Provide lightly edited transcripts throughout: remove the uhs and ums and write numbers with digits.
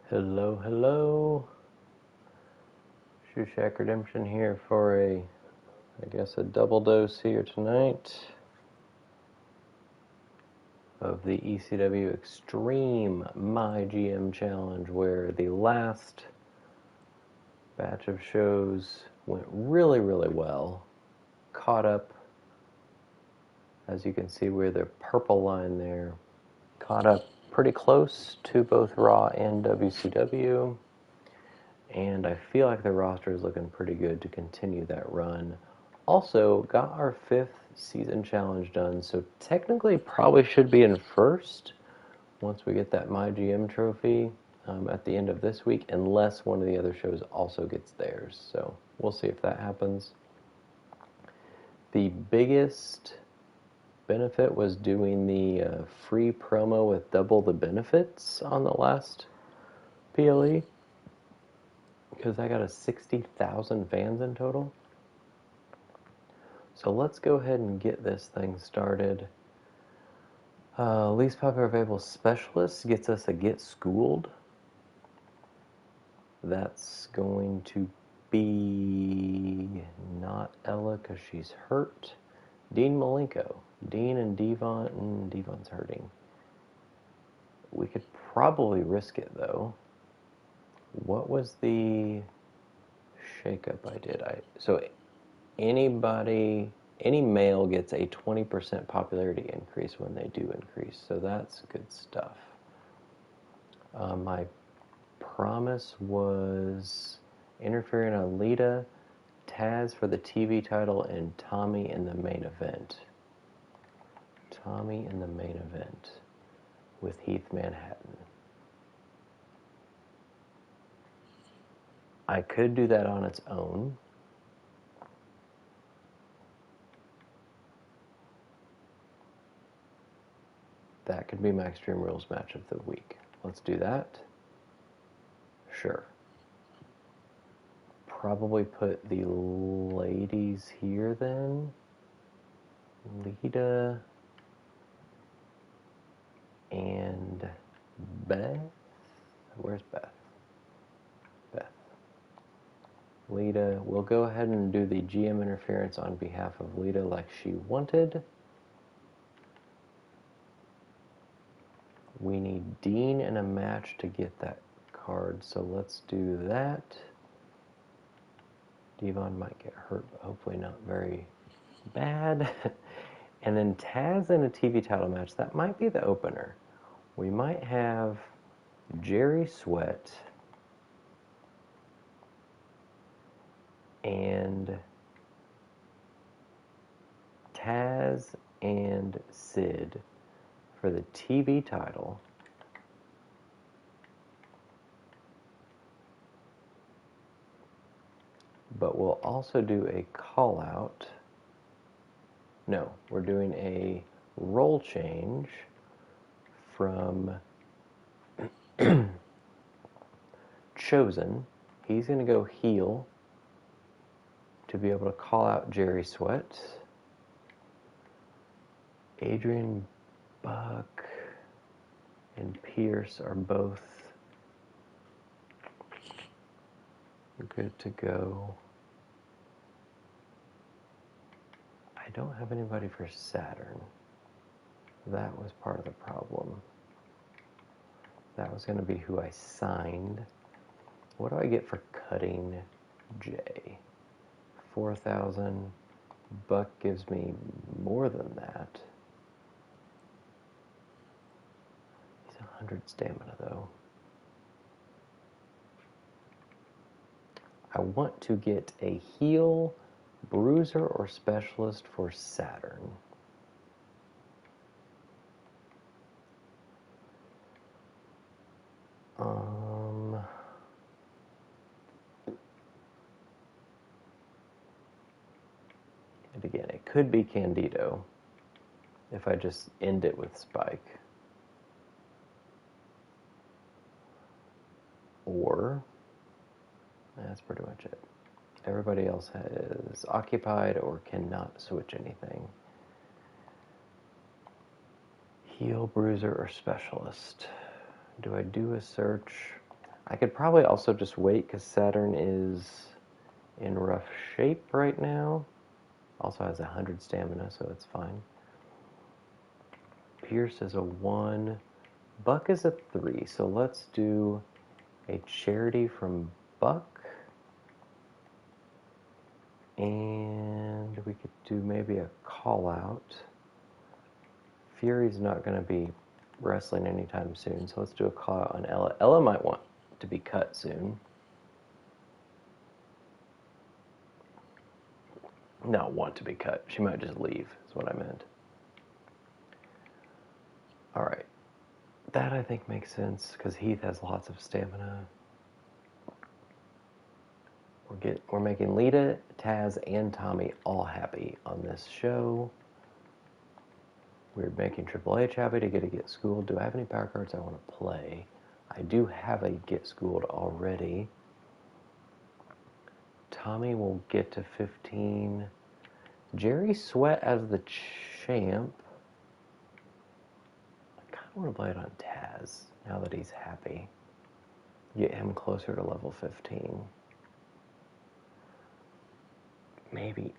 Hello, hello. Shoe Shack Redemption here for a double dose here tonight of the ECW Extreme MyGM Challenge, where the last batch of shows went really, really well. Caught up, as you can see, where the purple line there, caught up pretty close to both Raw and WCW. And I feel like the roster is looking pretty good to continue that run. Also, got our 5th season challenge done, so technically probably should be in first once we get that MyGM trophy at the end of this week, unless one of the other shows also gets theirs. So we'll see if that happens. The biggest benefit was doing the free promo with double the benefits on the last PLE, because I got 60,000 fans in total. So let's go ahead and get this thing started. Least popular available specialist gets us a Get Schooled. That's going to be not Ella because she's hurt. Dean Malenko. Dean and Devon. Devon's hurting. We could probably risk it though. What was the shakeup I did? So any male gets a 20% popularity increase when they do increase, so that's good stuff. My promise was interfering on Lita, Taz for the TV title, and Tommy in the main event. Tommy in the main event with Heath Manhattan. I could do that on its own. That could be my Extreme Rules match of the week. Let's do that. Sure. Probably put the ladies here then. Lita and Beth. Where's Beth? Beth. Lita. We'll go ahead and do the GM interference on behalf of Lita like she wanted. We need Dean in a match to get that card, so let's do that. Devon might get hurt, but hopefully not very bad. And then Taz in a TV title match. That might be the opener. We might have Jerry Sweat and Taz and Sid for the TV title. But we'll also do a call out. No, we're doing a role change from Chosen. He's going to go heel to be able to call out Jerry Sweat. Adrian Buck and Pierce are both good to go. I don't have anybody for Saturn. That was part of the problem. That was going to be who I signed. What do I get for cutting Jay? 4,000. Buck gives me more than that. He's 100 stamina though. I want to get a heel, bruiser, or specialist for Saturn. And again, it could be Candido if I just end it with Spike. Or, that's pretty much it. Everybody else is occupied or cannot switch anything. Heel, bruiser, or specialist. Do I do a search? I could probably also just wait because Saturn is in rough shape right now. Also has 100 stamina, so it's fine. Pierce is a 1. Buck is a 3, so let's do a charity from Buck. And we could do maybe a call out. Fury's not going to be wrestling anytime soon, so let's do a call out on Ella. Ella might want to be cut soon. Not want to be cut. She might just leave, is what I meant. Alright. That I think makes sense, because Heath has lots of stamina. We're making Lita, Taz, and Tommy all happy on this show. We're making Triple H happy to get schooled. Do I have any power cards I want to play? I do have a get schooled already. Tommy will get to 15. Jerry Sweat as the champ. I kind of want to play it on Taz now that he's happy. Get him closer to level 15. Maybe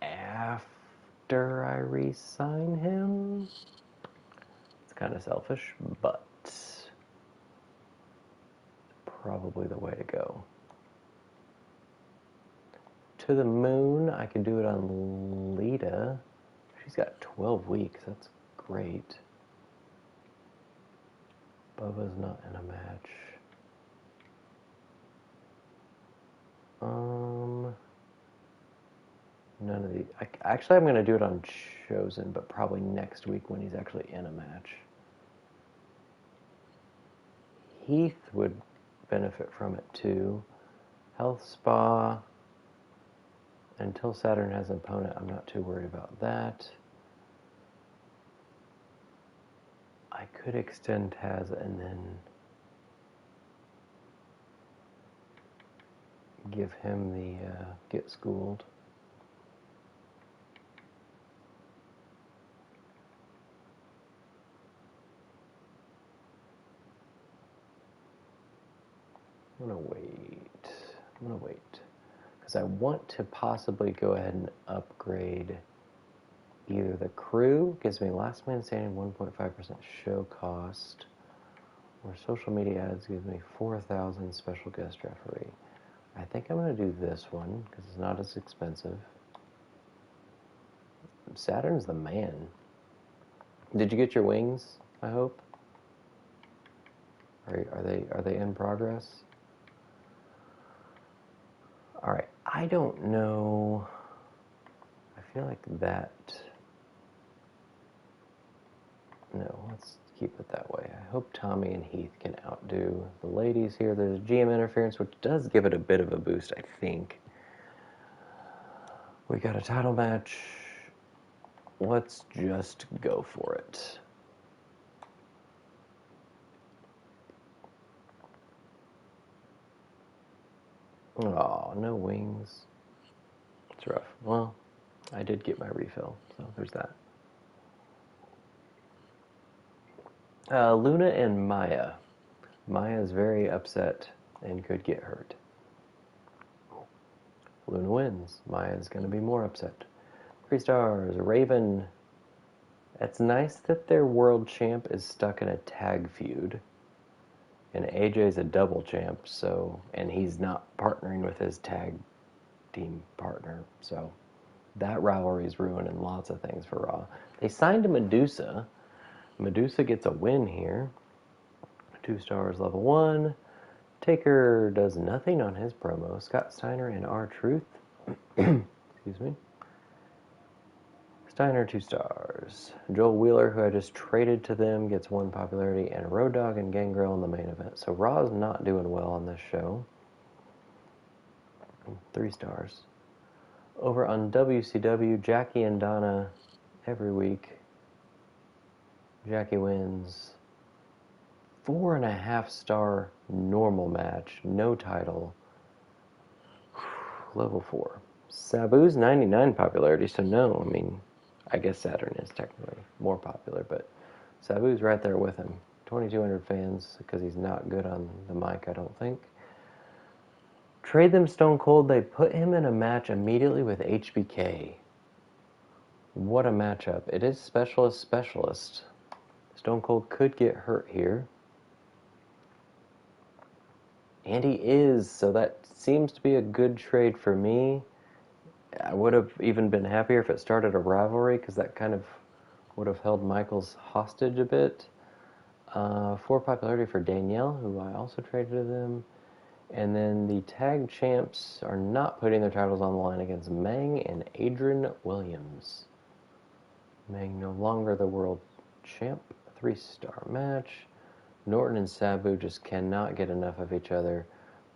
after I re-sign him? It's kind of selfish, but probably the way to go. To the moon, I can do it on Lita. She's got 12 weeks, that's great. Bubba's not in a match. None of the... Actually, I'm going to do it on Chosen, but probably next week when he's actually in a match. Heath would benefit from it too. Health Spa. Until Saturn has an opponent, I'm not too worried about that. I could extend Taz and then give him the get schooled. I'm gonna wait. Because I want to possibly go ahead and upgrade either the crew, gives me last man standing 1.5% show cost, or social media ads gives me 4,000 special guest referee. I think I'm going to do this one because it's not as expensive. Saturn's the man. Did you get your wings? I hope. Are they in progress? All right. I don't know. I feel like that. No, let's keep it that way. I hope Tommy and Heath can outdo the ladies here. There's GM interference, which does give it a bit of a boost, I think. We got a title match. Let's just go for it. Oh, no wings. It's rough. Well, I did get my refill, so there's that. Luna and Maya. Maya is very upset and could get hurt. Luna wins. Maya's going to be more upset. 3 stars. Raven. It's nice that their world champ is stuck in a tag feud. And AJ's a double champ, so, and he's not partnering with his tag team partner, so that rivalry is ruining lots of things for Raw. They signed Medusa. Medusa gets a win here. 2 stars, level 1. Taker does nothing on his promo. Scott Steiner and R-Truth. Excuse me. Steiner, 2 stars. Joel Wheeler, who I just traded to them, gets 1 popularity, and Road Dogg and Gangrel in the main event. So Raw's not doing well on this show. 3 stars. Over on WCW, Jackie and Donna every week. Jackie wins. 4.5 star normal match, no title. Level 4. Sabu's 99 popularity, so no, I guess Saturn is technically more popular, but Sabu's right there with him. 2,200 fans because he's not good on the mic, I don't think. Trade them Stone Cold. They put him in a match immediately with HBK. What a matchup. It is specialist. Stone Cold could get hurt here. And he is, so that seems to be a good trade for me. I would have even been happier if it started a rivalry, because that kind of would have held Michaels hostage a bit. 4 popularity for Danielle, who I also traded to them. And then the tag champs are not putting their titles on the line against Meng and Adrian Williams. Meng no longer the world champ. 3-star match. Norton and Sabu just cannot get enough of each other.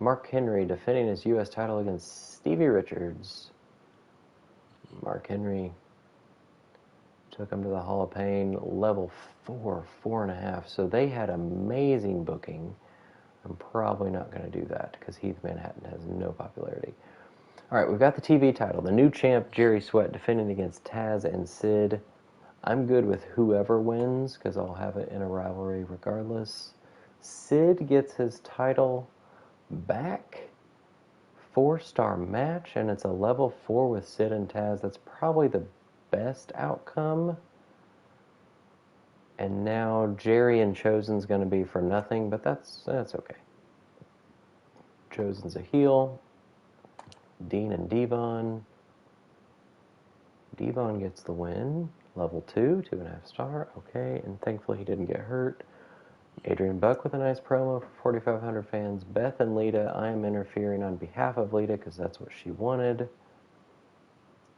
Mark Henry defending his U.S. title against Stevie Richards. Mark Henry took him to the Hall of Pain, level 4, 4.5. So they had amazing booking. I'm probably not going to do that because Heath Manhattan has no popularity. All right, we've got the TV title. The new champ, Jerry Sweat, defending against Taz and Sid. I'm good with whoever wins because I'll have it in a rivalry regardless. Sid gets his title back. 4-star match, and it's a level 4 with Sid and Taz. That's probably the best outcome. And now Jerry and Chosen's going to be for nothing, but that's okay. Chosen's a heel. Dean and Devon. Devon gets the win. Level 2, 2.5 star. Okay, and thankfully he didn't get hurt. Adrian Buck with a nice promo for 4,500 fans. Beth and Lita, I am interfering on behalf of Lita because that's what she wanted.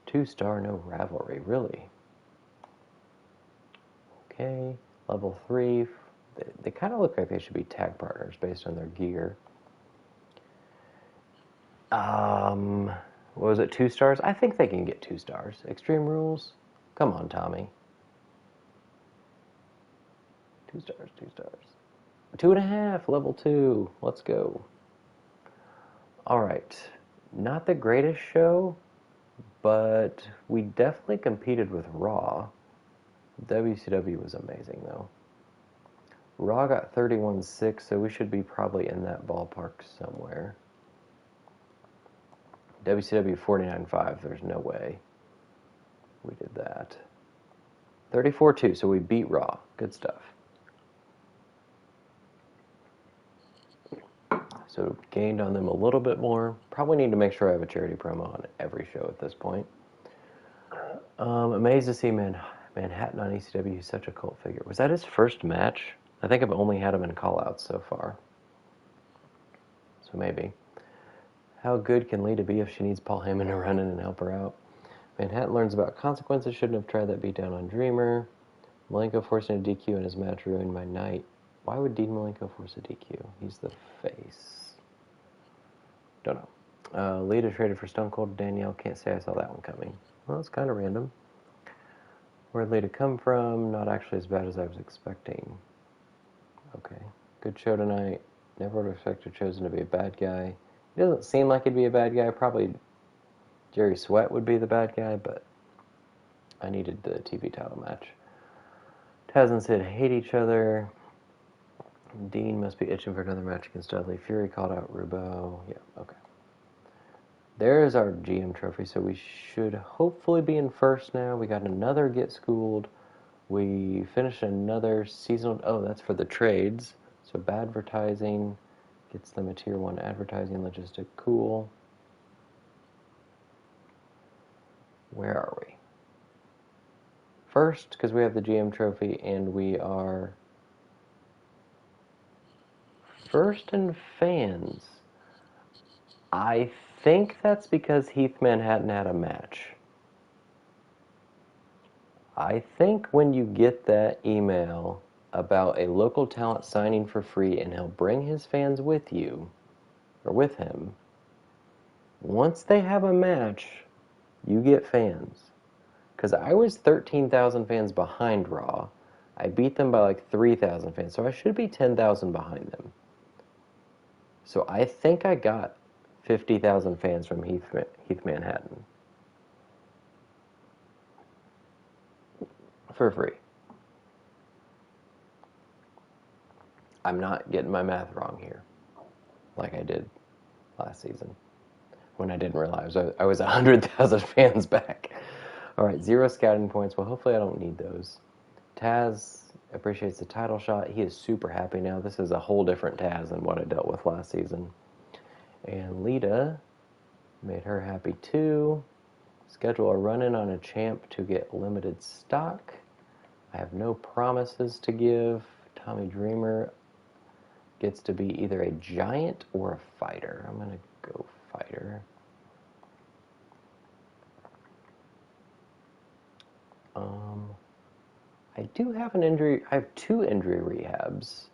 2-star, no rivalry, really. Okay, level 3. They kind of look like they should be tag partners based on their gear. What was it, 2 stars? I think they can get 2 stars. Extreme Rules? Come on, Tommy. 2 stars, 2 stars. 2.5, level 2. Let's go. All right. Not the greatest show, but we definitely competed with Raw. WCW was amazing, though. Raw got 31.6, so we should be probably in that ballpark somewhere. WCW 49.5, there's no way we did that. 34.2, so we beat Raw. Good stuff. So gained on them a little bit more. Probably need to make sure I have a charity promo on every show at this point. Amazed to see Manhattan on ECW. He's such a cult figure. Was that his first match? I think I've only had him in call-outs so far. So maybe. How good can Lita be if she needs Paul Heyman to run in and help her out? Manhattan learns about consequences. Shouldn't have tried that beatdown on Dreamer. Malenko forcing a DQ in his match ruined my night. Why would Dean Malenko force a DQ? He's the face. Don't know. Lita traded for Stone Cold Danielle. Can't say I saw that one coming. Well, it's kind of random. Where'd Lita come from? Not actually as bad as I was expecting. Okay. Good show tonight. Never would have expected Chosen to be a bad guy. He doesn't seem like he'd be a bad guy. Probably Jerry Sweat would be the bad guy, but I needed the TV title match. Taz and Sid hate each other. Dean must be itching for another match against Dudley. Fury called out Rubo. Yeah, okay. There's our GM trophy, so we should hopefully be in first now. We got another Get Schooled. We finished another seasonal... Oh, that's for the trades. So Badvertising gets them a Tier 1 advertising logistic. Cool. Where are we? First, because we have the GM trophy, and we are... first in fans. I think that's because Heath Manhattan had a match. I think when you get that email about a local talent signing for free and he'll bring his fans with you, or with him, once they have a match, you get fans. Because I was 13,000 fans behind Raw. I beat them by like 3,000 fans, so I should be 10,000 behind them. So I think I got 50,000 fans from Heath Manhattan. For free. I'm not getting my math wrong here, like I did last season, when I didn't realize I was 100,000 fans back. All right, 0 scouting points. Well, hopefully I don't need those. Taz appreciates the title shot. He is super happy now. This is a whole different Taz than what I dealt with last season. And Lita made her happy too. Schedule a run-in on a champ to get limited stock. I have no promises to give. Tommy Dreamer gets to be either a giant or a fighter. I'm going to go fighter. I do have an injury. I have 2 injury rehabs.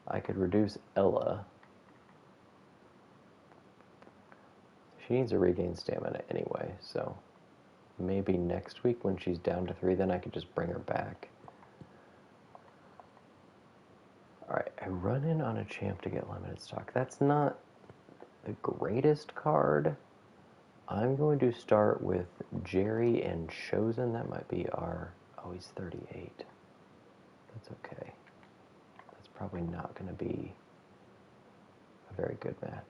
I could reduce Ella. She needs to regain stamina anyway, so maybe next week when she's down to 3, then I could just bring her back. Alright, I run in on a champ to get limited stock. That's not the greatest card. I'm going to start with Jerry and Chosen. That might be our... Oh, he's 38. That's okay. That's probably not going to be a very good match.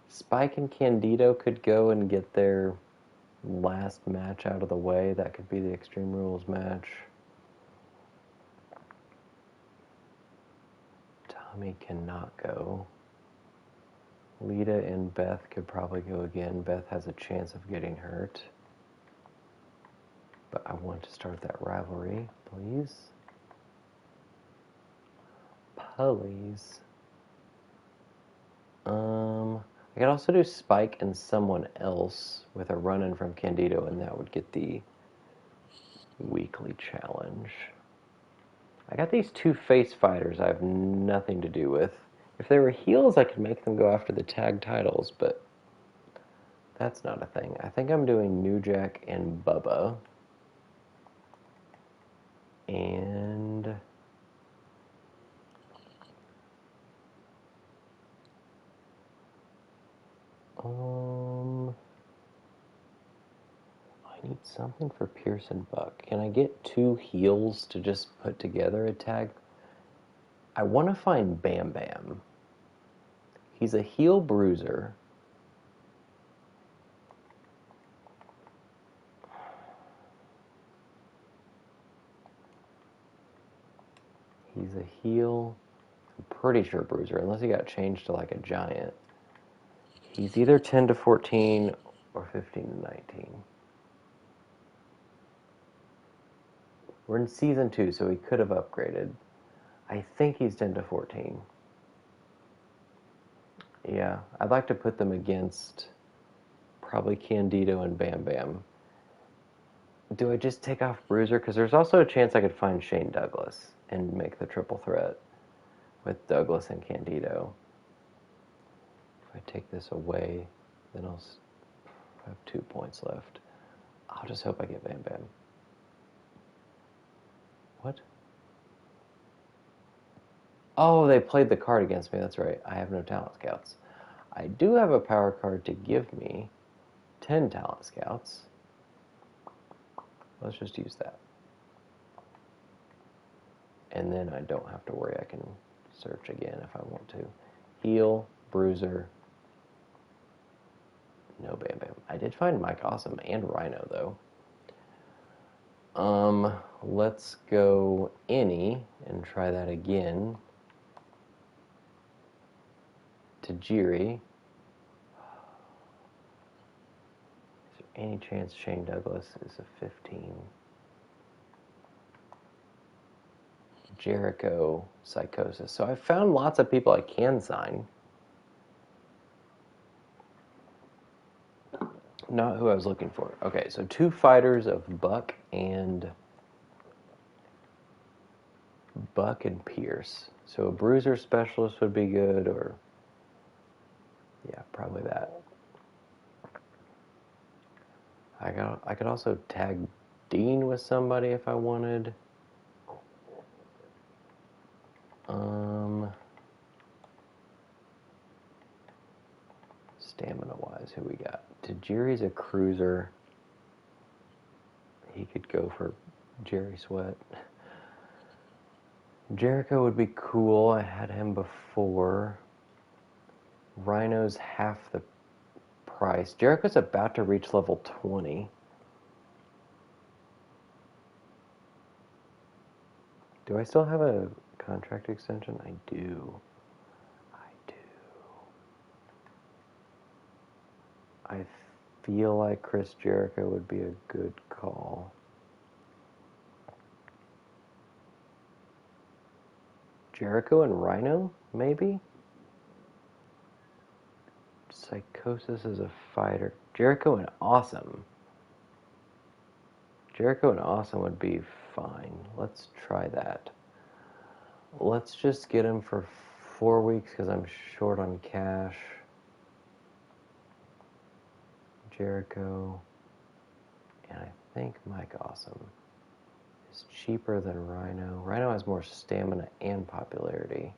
Spike and Candido could go and get their last match out of the way. That could be the Extreme Rules match. Tommy cannot go. Lita and Beth could probably go again. Beth has a chance of getting hurt. But I want to start that rivalry, please. Please. I could also do Spike and someone else with a run-in from Candido, and that would get the weekly challenge. I got these 2 face fighters I have nothing to do with. If they were heels, I could make them go after the tag titles, but that's not a thing. I think I'm doing New Jack and Bubba. And... I need something for Pierce and Buck. Can I get 2 heels to just put together a tag? I want to find Bam Bam. He's a heel bruiser. He's a heel, I'm pretty sure bruiser, unless he got changed to like a giant. He's either 10 to 14 or 15 to 19. We're in season 2, so he could have upgraded. I think he's 10 to 14. Yeah, I'd like to put them against probably Candido and Bam Bam. Do I just take off Bruiser? Because there's also a chance I could find Shane Douglas and make the triple threat with Douglas and Candido. If I take this away, then I'll have 2 points left. I'll just hope I get Bam Bam. What? Oh, they played the card against me. That's right. I have no talent scouts. I do have a power card to give me 10 talent scouts. Let's just use that. And then I don't have to worry. I can search again if I want to. Heel, Bruiser. No Bam Bam. I did find Mike Awesome and Rhino, though. Let's go any and try that again. Tajiri. Is there any chance Shane Douglas is a 15? Jericho, Psychosis. So I found lots of people I can sign. Not who I was looking for. Okay, so 2 fighters of Buck and Pierce. So a bruiser specialist would be good, or yeah, probably that. I could also tag Dean with somebody if I wanted. Stamina-wise, who we got? Tajiri's a cruiser. He could go for Jerry Sweat. Jericho would be cool. I had him before. Rhino's half the price. Jericho's about to reach level 20. Do I still have a contract extension? I do. I feel like Chris Jericho would be a good call. Jericho and Rhino, maybe? Psychosis is a fighter. Jericho and Awesome. Jericho and Awesome would be fine. Let's try that. Let's just get him for 4 weeks because I'm short on cash. Jericho. And I think Mike Awesome is cheaper than Rhino. Rhino has more stamina and popularity.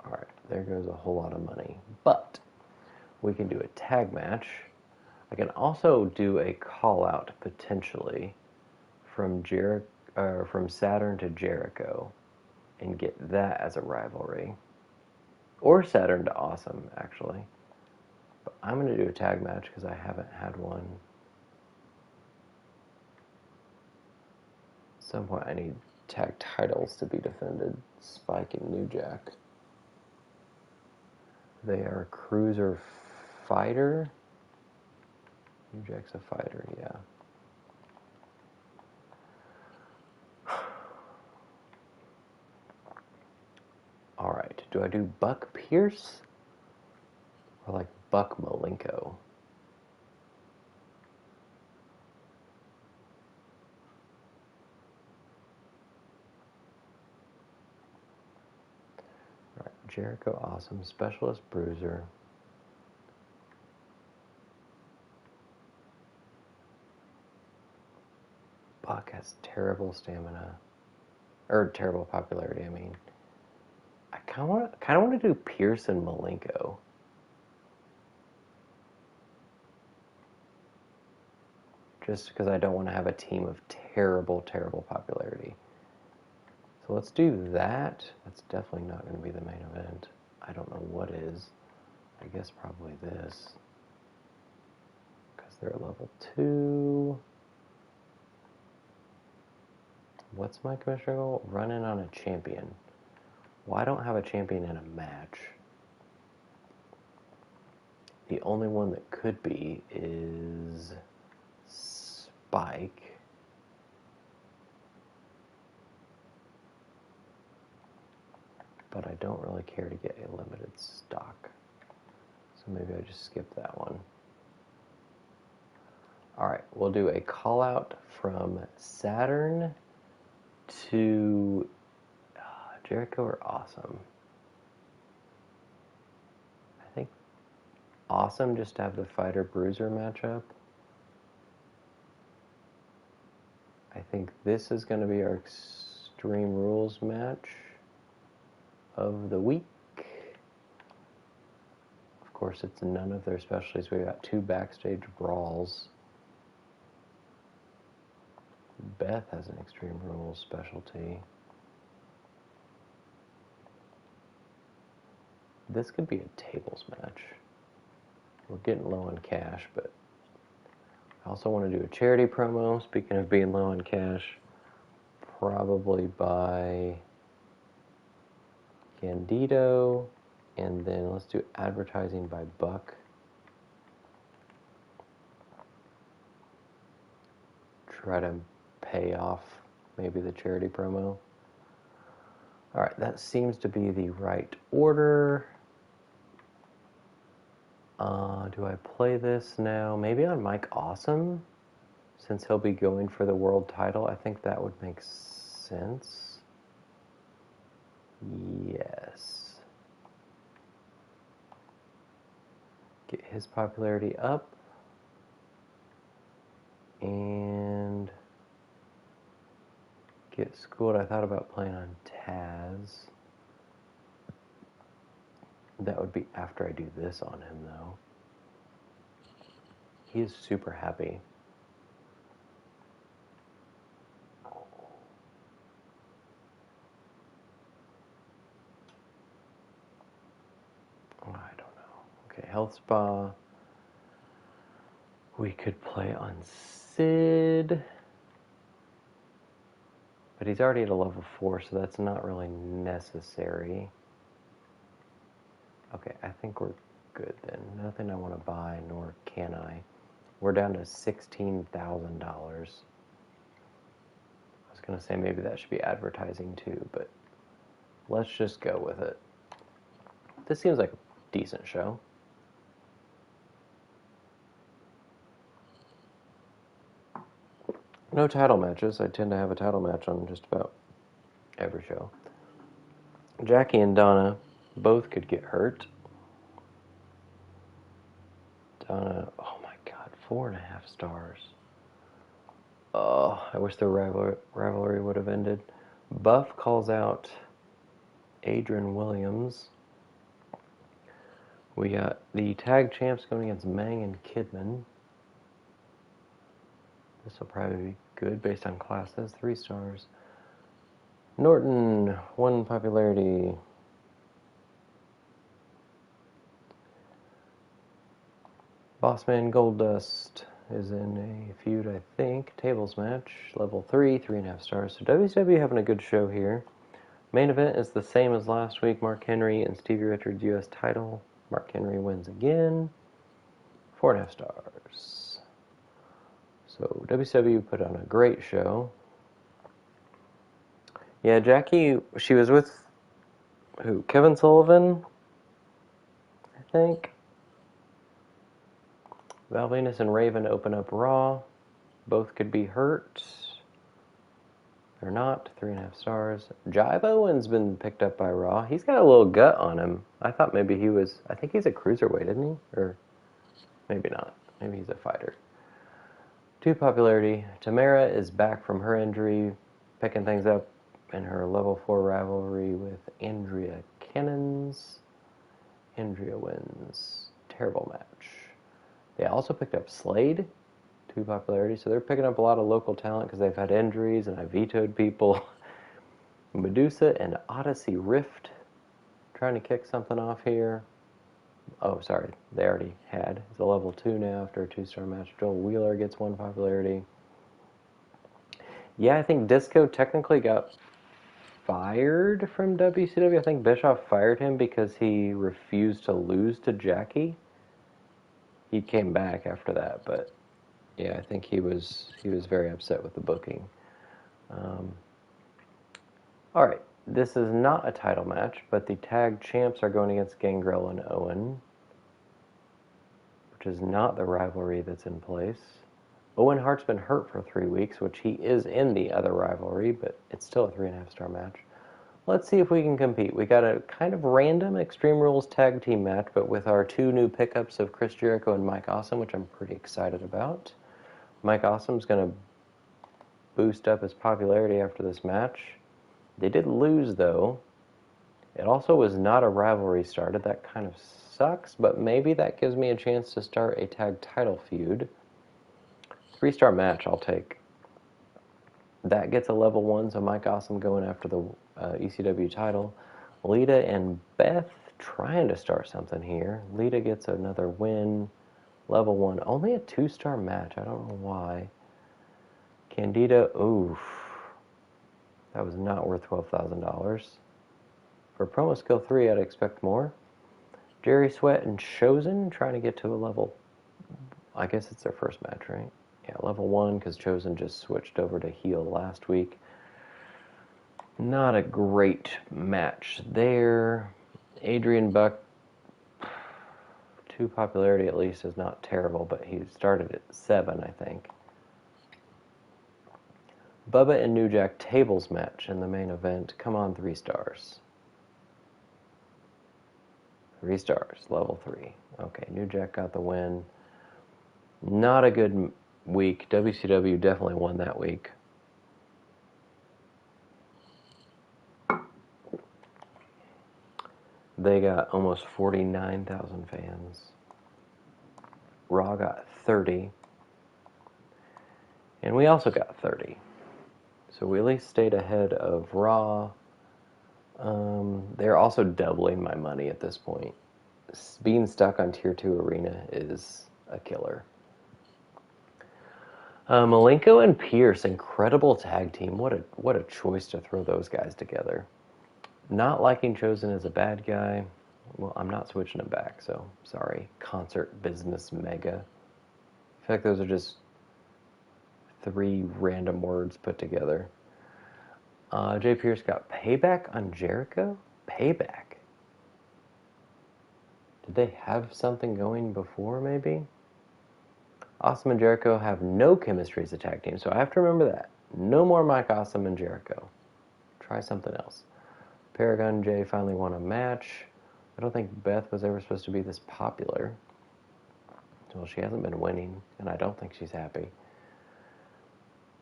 Alright, there goes a whole lot of money. But we can do a tag match. I can also do a call-out, potentially, from Saturn to Jericho and get that as a rivalry. Or Saturn to Awesome, actually. But I'm going to do a tag match because I haven't had one. At some point I need tag titles to be defended. Spike and New Jack. They are cruiser fighter. New Jack's a fighter, yeah. Alright, do I do Buck Pierce? Or like Buck Malenko? Alright, Jericho Awesome, Specialist Bruiser. Buck has terrible stamina. Or terrible popularity, I mean. I kind of want to do Pierce and Malenko. Just because I don't want to have a team of terrible, terrible popularity. So let's do that. That's definitely not going to be the main event. I don't know what is. I guess probably this. Because they're at level 2. What's my commissioner goal? Run in on a champion. Well, I don't have a champion in a match. The only one that could be is Spike. But I don't really care to get a limited stock. So maybe I just skip that one. Alright, we'll do a call out from Saturn to Jericho or Awesome. I think Awesome just to have the fighter bruiser matchup. I think this is going to be our Extreme Rules match of the week. Of course, it's none of their specialties. We got 2 backstage brawls. Beth has an Extreme Rules specialty. This could be a tables match. We're getting low on cash, but I also want to do a charity promo. Speaking of being low on cash, probably buy Candido, and then let's do advertising by Buck. Try to pay off maybe the charity promo. Alright, that seems to be the right order. Do I play this now? Maybe on Mike Awesome? Since he'll be going for the world title, I think that would make sense. Yes. Get his popularity up. And get schooled. I thought about playing on Taz. That would be after I do this on him, though. he is super happy. I don't know. Okay, health spa. We could play on Sid. But he's already at a level 4, so that's not really necessary. Okay, I think we're good then. Nothing I want to buy, nor can I. We're down to $16,000. I was going to say maybe that should be advertising too, but let's just go with it. This seems like a decent show. No title matches. I tend to have a title match on just about every show. Jackie and Donna both could get hurt. Donna, oh my god, 4.5 stars. Oh, I wish the rivalry would have ended. Buff calls out Adrian Williams. We got the tag champs going against Mang and Kidman. This will probably be good based on classes. 3 stars. Norton, 1 popularity. Bossman Goldust is in a feud, I think. Tables match, level 3, 3.5 stars. So WCW having a good show here. Main event is the same as last week. Mark Henry and Stevie Richards U.S. title. Mark Henry wins again. 4.5 stars. So WCW put on a great show. Yeah, Jackie, she was with who? Kevin Sullivan, I think. Val Venus and Raven open up Raw. Both could be hurt. They're not. 3.5 stars. Jive Owen's been picked up by Raw. He's got a little gut on him. I thought maybe he was... I think he's a cruiserweight, isn't he? Or maybe not. Maybe he's a fighter. 2 popularity. Tamara is back from her injury, picking things up in her level 4 rivalry with Andrea Cannons. Andrea wins. Terrible match. They also picked up Slade. 2 popularity. So they're picking up a lot of local talent because they've had injuries and I vetoed people. Medusa and Odyssey Rift trying to kick something off here. Oh, sorry. They already had. It's a level 2 now after a 2-star match. Joel Wheeler gets 1 popularity. Yeah, I think Disco technically got fired from WCW. I think Bischoff fired him because he refused to lose to Jackie. He came back after that, but yeah, I think he was very upset with the booking. All right, this is not a title match, but the tag champs are going against Gangrel and Owen, which is not the rivalry that's in place. Owen Hart's been hurt for 3 weeks, which he is in the other rivalry, but it's still a 3.5-star match. Let's see if we can compete. We got a kind of random Extreme Rules tag team match, but with our 2 new pickups of Chris Jericho and Mike Awesome, which I'm pretty excited about. Mike Awesome's going to boost up his popularity after this match. They did lose, though. It also was not a rivalry started. That kind of sucks, but maybe that gives me a chance to start a tag title feud. 3-star match, I'll take. That gets a level 1, so Mike Awesome going after the ECW title. Lita and Beth trying to start something here. Lita gets another win. Level 1. Only a 2-star match. I don't know why. Candida, oof. That was not worth $12,000. For Promo Skill 3, I'd expect more. Jerry Sweat and Chosen trying to get to a level... I guess it's their first match, right? Yeah, level 1, because Chosen just switched over to heel last week. Not a great match there. Adrian Buck, 2 popularity at least, is not terrible, but he started at 7, I think. Bubba and New Jack tables match in the main event. Come on, 3 stars. 3 stars, level 3. Okay, New Jack got the win. Not a good week. WCW definitely won that week. They got almost 49,000 fans. Raw got 30. And we also got 30. So we at least stayed ahead of Raw. They're also doubling my money at this point. Being stuck on Tier 2 Arena is a killer. Malenko and Pierce, incredible tag team. What a choice to throw those guys together. Not liking Chosen as a bad guy. Well, I'm not switching him back, so sorry. Concert Business Mega. I feel like those are just 3 random words put together. Jay Pierce got payback on Jericho? Payback? Did they have something going before, maybe? Awesome and Jericho have no chemistry as a tag team, so I have to remember that. No more Mike Awesome and Jericho. Try something else. Paragon Jay finally won a match. I don't think Beth was ever supposed to be this popular. Well, she hasn't been winning, and I don't think she's happy.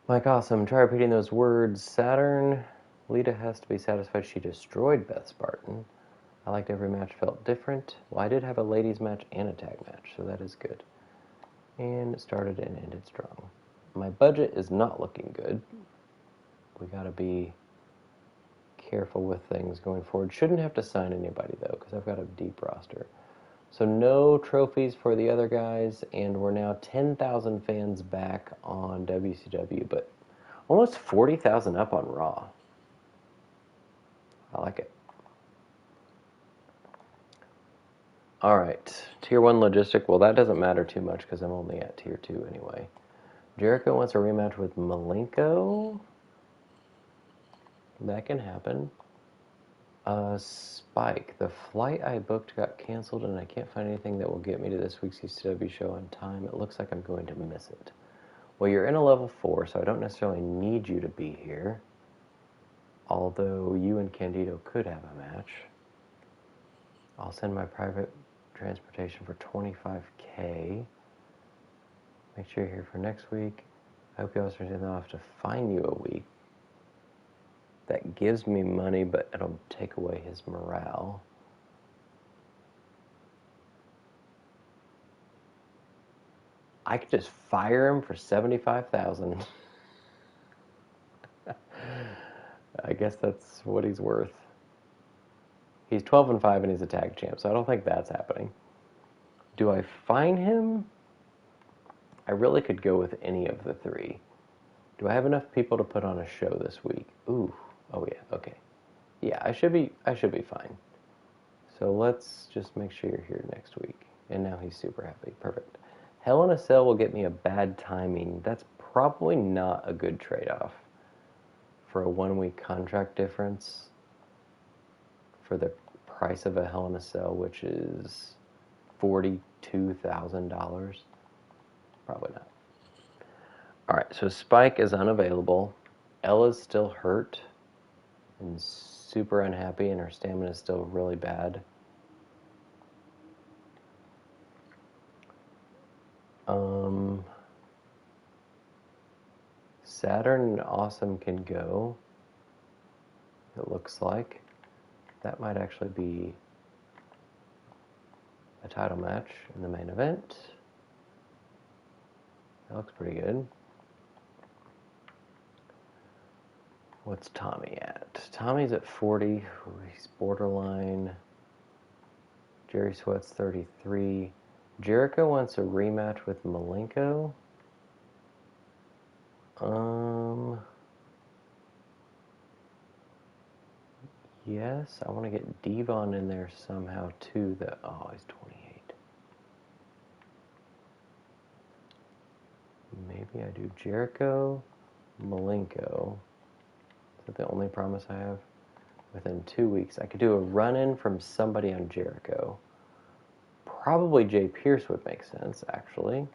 Mike Awesome, try repeating those words. Saturn, Lita has to be satisfied she destroyed Beth Spartan. I liked every match felt different. Well, I did have a ladies match and a tag match, so that is good. And it started and ended strong. My budget is not looking good. We gotta be careful with things going forward. Shouldn't have to sign anybody, though, because I've got a deep roster. So no trophies for the other guys, and we're now 10,000 fans back on WCW, but almost 40,000 up on Raw. I like it. All right, Tier 1 logistic. Well, that doesn't matter too much because I'm only at Tier 2 anyway. Jericho wants a rematch with Malenko. That can happen. Spike. The flight I booked got canceled and I can't find anything that will get me to this week's ECW show on time. It looks like I'm going to miss it. Well, you're in a level 4, so I don't necessarily need you to be here. Although you and Candido could have a match. I'll send my private transportation for $25K. Make sure you're here for next week. I hope you also understand I'll have to fine you a week. That gives me money, but it'll take away his morale. I could just fire him for $75,000. I guess that's what he's worth. He's 12-5 and he's a tag champ, so I don't think that's happening. Do I fine him? I really could go with any of the 3. Do I have enough people to put on a show this week? Ooh. Oh yeah, okay. Yeah, I should be fine. So let's just make sure you're here next week. And now he's super happy. Perfect. Hell in a Cell will get me a bad timing. That's probably not a good trade-off for a 1-week contract difference for the price of a Hell in a Cell, which is $42,000. Probably not. Alright, so Spike is unavailable. Ella's still hurt and super unhappy, and her stamina is still really bad. Saturn and Awesome can go. It looks like. That might actually be a title match in the main event. That looks pretty good. What's Tommy at? Tommy's at 40. He's borderline. Jerry Sweat's 33. Jericho wants a rematch with Malenko. Yes, I want to get Devon in there somehow too. Oh, he's 28. Maybe I do Jericho, Malenko. Is that the only promise I have? Within 2 weeks. I could do a run-in from somebody on Jericho. Probably Jay Pierce would make sense, actually.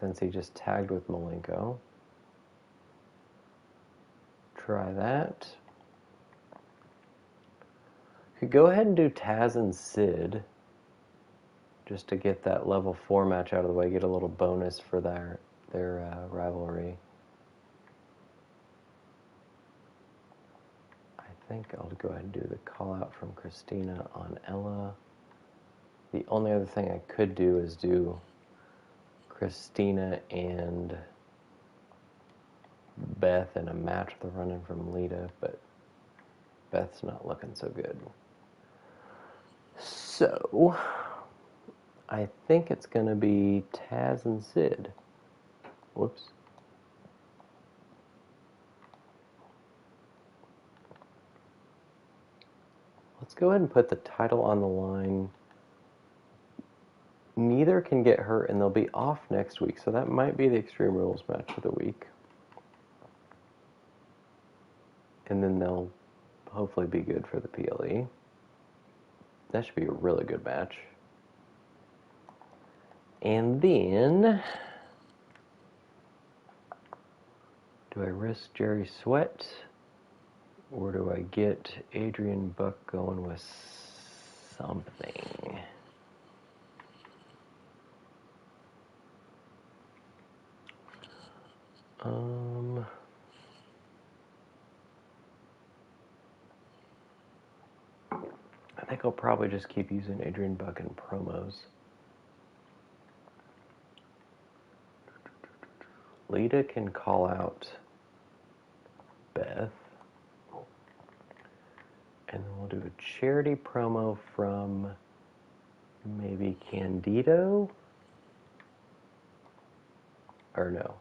Since he just tagged with Malenko. Try that. Could go ahead and do Taz and Sid. Just to get that level 4 match out of the way. Get a little bonus for their rivalry. I think I'll go ahead and do the call out from Christina on Ella. The only other thing I could do is do Christina and Beth in a match with a run-in from Lita, but Beth's not looking so good. So, I think it's going to be Taz and Sid. Whoops. Let's go ahead and put the title on the line. Neither can get hurt, and they'll be off next week, so that might be the Extreme Rules match of the week. And then they'll hopefully be good for the PLE. That should be a really good match. And then, do I risk Jerry Sweat, or do I get Adrian Buck going with something? I think I'll probably just keep using Adrian Buck in promos. Lita can call out Beth. And then we'll do a charity promo from maybe Candido? Or no.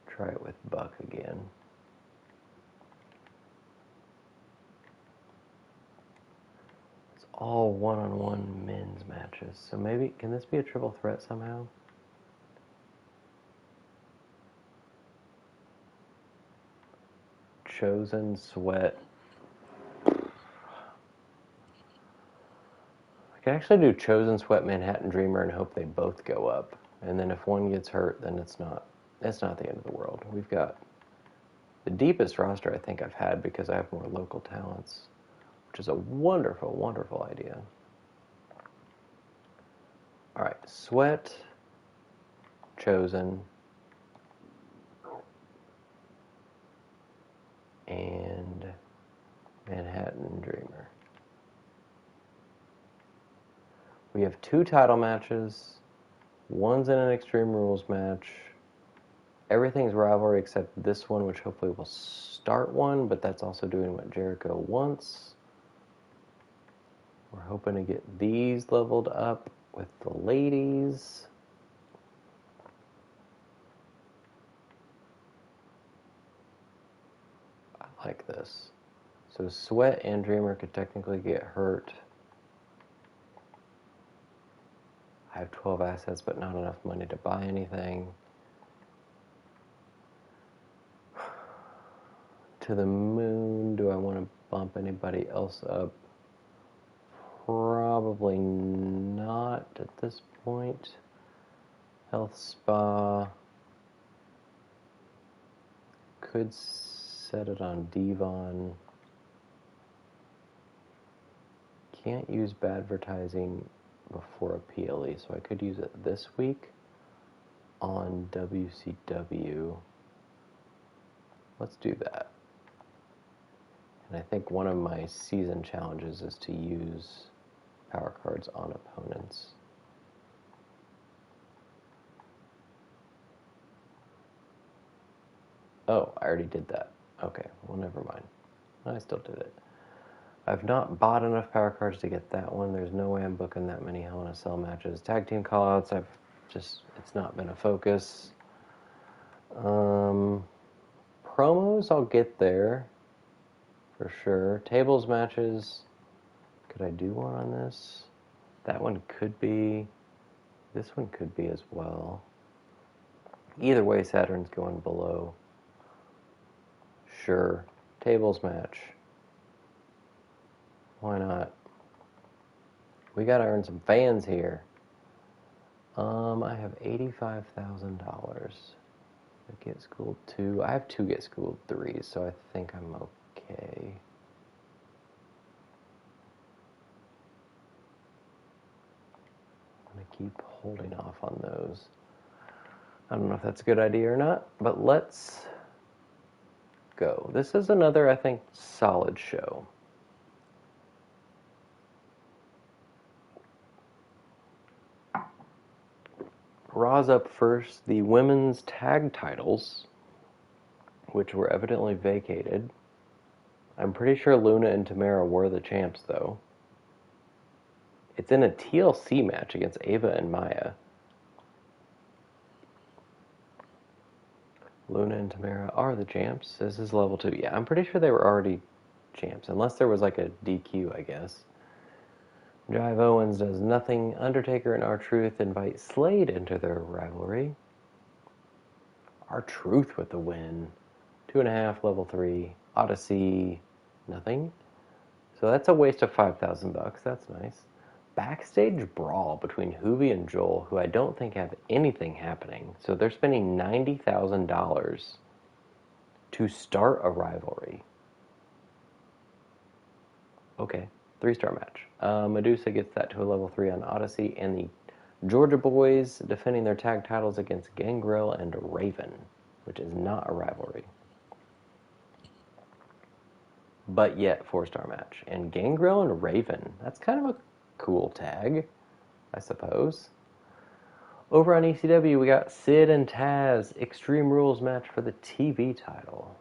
Try it with Buck again. It's all one-on-one men's matches. So maybe, can this be a triple threat somehow? Chosen, Sweat. I can actually do Chosen, Sweat, Manhattan Dreamer and hope they both go up. And then if one gets hurt, then it's not the end of the world. We've got the deepest roster I think I've had because I have more local talents, which is a wonderful, wonderful idea. All right, Sweat, Chosen, and Manhattan Dreamer. We have 2 title matches. One's in an Extreme Rules match. Everything's rivalry except this one, which hopefully will start one, but that's also doing what Jericho wants. We're hoping to get these leveled up with the ladies. I like this. So Sweat and Dreamer could technically get hurt. I have 12 assets, but not enough money to buy anything. To the moon, do I want to bump anybody else up? Probably not at this point. Health Spa. Could set it on Devon. Can't use bad advertising before a PLE, so I could use it this week on WCW. Let's do that. And I think one of my season challenges is to use power cards on opponents. Oh, I already did that. Okay, well, never mind. I still did it. I've not bought enough power cards to get that one. There's no way I'm booking that many Hell in a Cell matches. Tag team callouts, it's not been a focus. Promos, I'll get there for sure. Tables matches, could I do one on this? That one could be. This one could be as well. Either way, Saturn's going below. Sure. Tables match. Why not? We gotta earn some fans here. I have $85,000. Get Schooled 2. I have 2 Get Schooled 3s, so I think I'm okay. I'm gonna keep holding off on those. I don't know if that's a good idea or not, but let's go. This is another, I think, solid show. Raw's up first. The women's tag titles, which were evidently vacated. I'm pretty sure Luna and Tamara were the champs, though. It's in a TLC match against Ava and Maya. Luna and Tamara are the champs. This is level 2. Yeah, I'm pretty sure they were already champs, unless there was like a DQ, I guess. Jive Owens does nothing. Undertaker and R-Truth invite Slade into their rivalry. R-Truth with the win. 2.5, level 3. Odyssey, nothing. So that's a waste of $5,000. That's nice. Backstage brawl between Hoovy and Joel, who I don't think have anything happening. So they're spending $90,000 to start a rivalry. Okay, 3-star match. Medusa gets that to a level 3 on Odyssey, and the Georgia Boys defending their tag titles against Gangrel and Raven, which is not a rivalry. But yet, 4-star match. And Gangrel and Raven, that's kind of a cool tag, I suppose. Over on ECW, we got Sid and Taz Extreme Rules match for the TV title.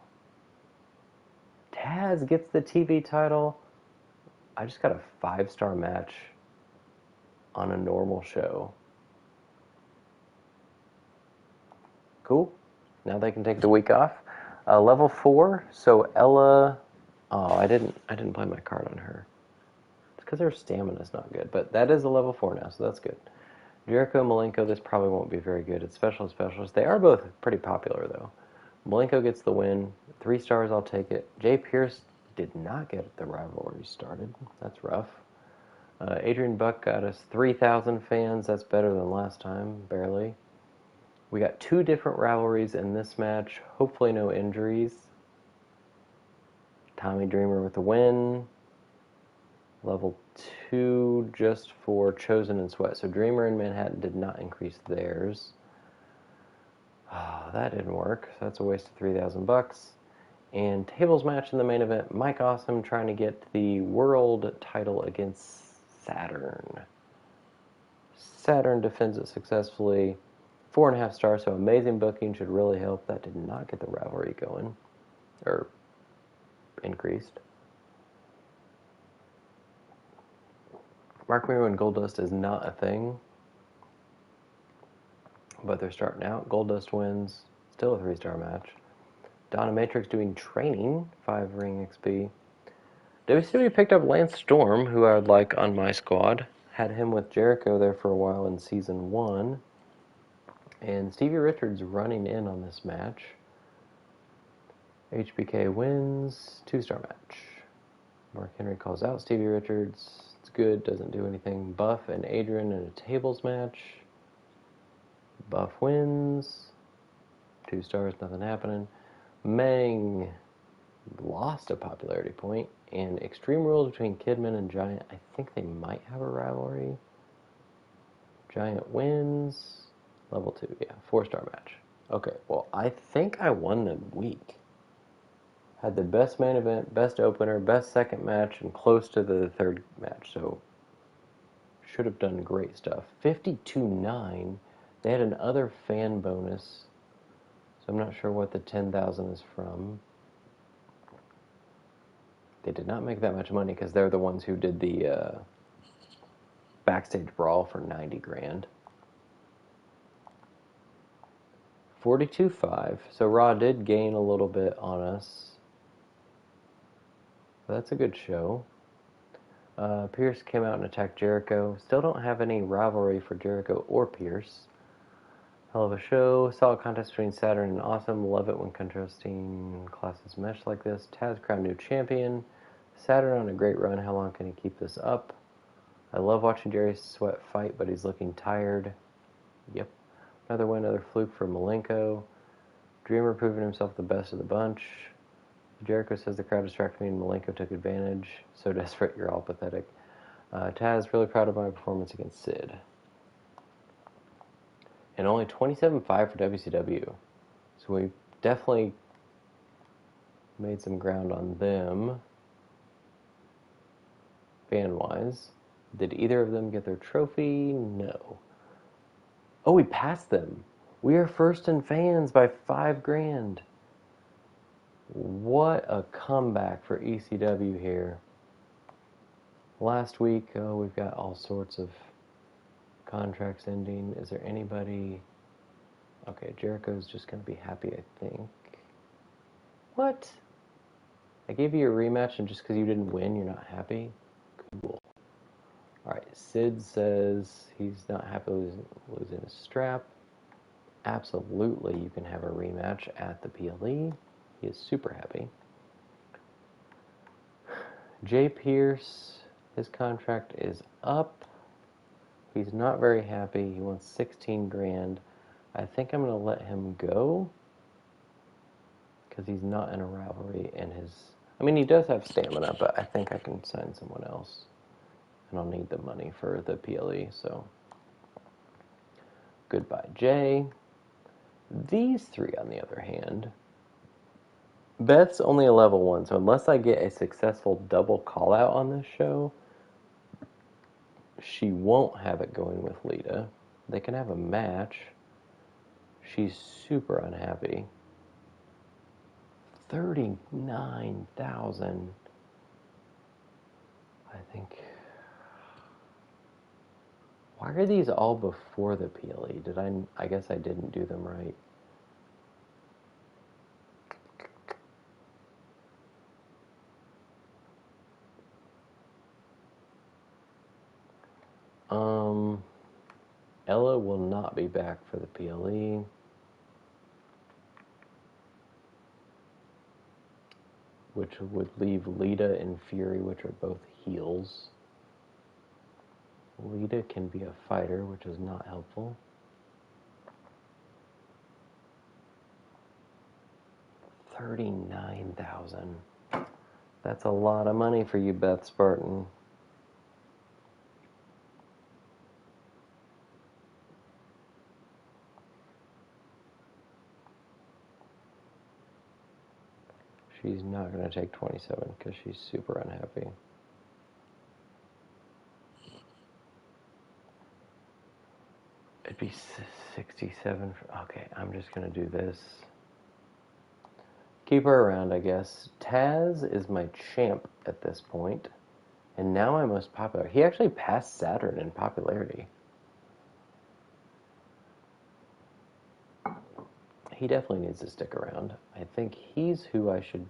Taz gets the TV title. I just got a 5-star match on a normal show. Cool. Now they can take the week off. Level 4. So Ella. Oh, I didn't play my card on her. It's because her stamina's not good. But that is a level 4 now, so that's good. Jericho and Malenko, this probably won't be very good. It's specialist. They are both pretty popular, though. Malenko gets the win. 3 stars, I'll take it. Jay Pierce did not get the rivalry started. That's rough. Adrian Buck got us 3,000 fans. That's better than last time, barely. We got 2 different rivalries in this match. Hopefully no injuries. Tommy Dreamer with the win. Level 2 just for Chosen and Sweat. So Dreamer and Manhattan did not increase theirs. Oh, that didn't work. So that's a waste of $3,000. And tables match in the main event. Mike Awesome trying to get the world title against Saturn. Saturn defends it successfully. 4.5 stars, so amazing booking should really help. That did not get the rivalry going. Or increased. Mark Miro and Goldust is not a thing. But they're starting out. Goldust wins. Still a 3-star match. Donna Matrix doing training. 5 ring XP. WCW picked up Lance Storm, who I would like on my squad. Had him with Jericho there for a while in Season 1. And Stevie Richards running in on this match. HBK wins. 2-star match. Mark Henry calls out Stevie Richards. It's good, doesn't do anything. Buff and Adrian in a tables match. Buff wins. 2 stars, nothing happening. Meng lost a popularity point. And Extreme Rules between Kidman and Giant. I think they might have a rivalry. Giant wins. Level 2, yeah. 4-star match. Okay, well, I think I won the week. Had the best main event, best opener, best second match, and close to the third match. So, should have done great stuff. 52.9. They had another fan bonus. So I'm not sure what the 10,000 is from. They did not make that much money because they're the ones who did the backstage brawl for 90 grand. 42.5. So Raw did gain a little bit on us. But that's a good show. Pierce came out and attacked Jericho. Still don't have any rivalry for Jericho or Pierce. Hell of a show. Solid contest between Saturn and Awesome. Love it when contrasting classes mesh like this. Taz crowned new champion. Saturn on a great run. How long can he keep this up? I love watching Jerry Sweat fight, but he's looking tired. Yep. Another win, another fluke for Malenko. Dreamer proving himself the best of the bunch. Jericho says the crowd distracted me and Malenko took advantage. So desperate, you're all pathetic. Taz, really proud of my performance against Sid. And only 27.5 for WCW. So we definitely made some ground on them. Fan-wise. Did either of them get their trophy? No. Oh, we passed them. We are first in fans by 5 grand. What a comeback for ECW here. Last week, we've got all sorts of contracts ending. Is there anybody... Okay, Jericho's just going to be happy, I think. What? I gave you a rematch, and just because you didn't win, you're not happy? Cool. Alright, Sid says he's not happy losing his strap. Absolutely, you can have a rematch at the PLE. He is super happy. Jay Pierce, his contract is up. He's not very happy. He wants 16 grand. I think I'm going to let him go because he's not in a rivalry and his... I mean, he does have stamina, but I think I can sign someone else. And I'll need the money for the PLE, so... Goodbye, Jay. These three, on the other hand... Beth's only a level 1, so unless I get a successful double call-out on this show, she won't have it going with Lita. They can have a match. She's super unhappy. 39,000. I think... Why are these all before the PLE? I guess I didn't do them right. Ella will not be back for the PLE. Which would leave Lita and Fury, which are both heels. Lita can be a fighter, which is not helpful. $39,000. That's a lot of money for you, Beth Spartan. She's not going to take 27 because she's super unhappy. It'd be 67. Okay, I'm just going to do this. Keep her around, I guess. Taz is my champ at this point. And now my most popular. He actually passed Saturn in popularity. He definitely needs to stick around. I think he's who I should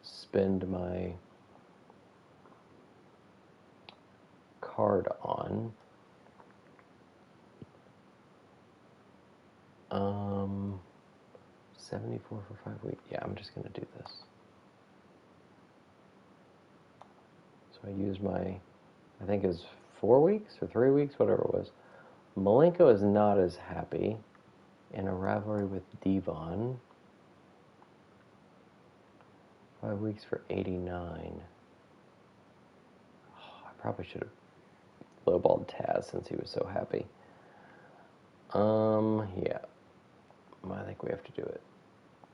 spend my card on. 74 for 5 weeks. Yeah, I'm just going to do this. So I use my, I think it was 4 weeks or 3 weeks, whatever it was. Malenko is not as happy in a rivalry with Devon. 5 weeks for 89. Oh, I probably should have lowballed Taz since he was so happy. Yeah. I think we have to do it.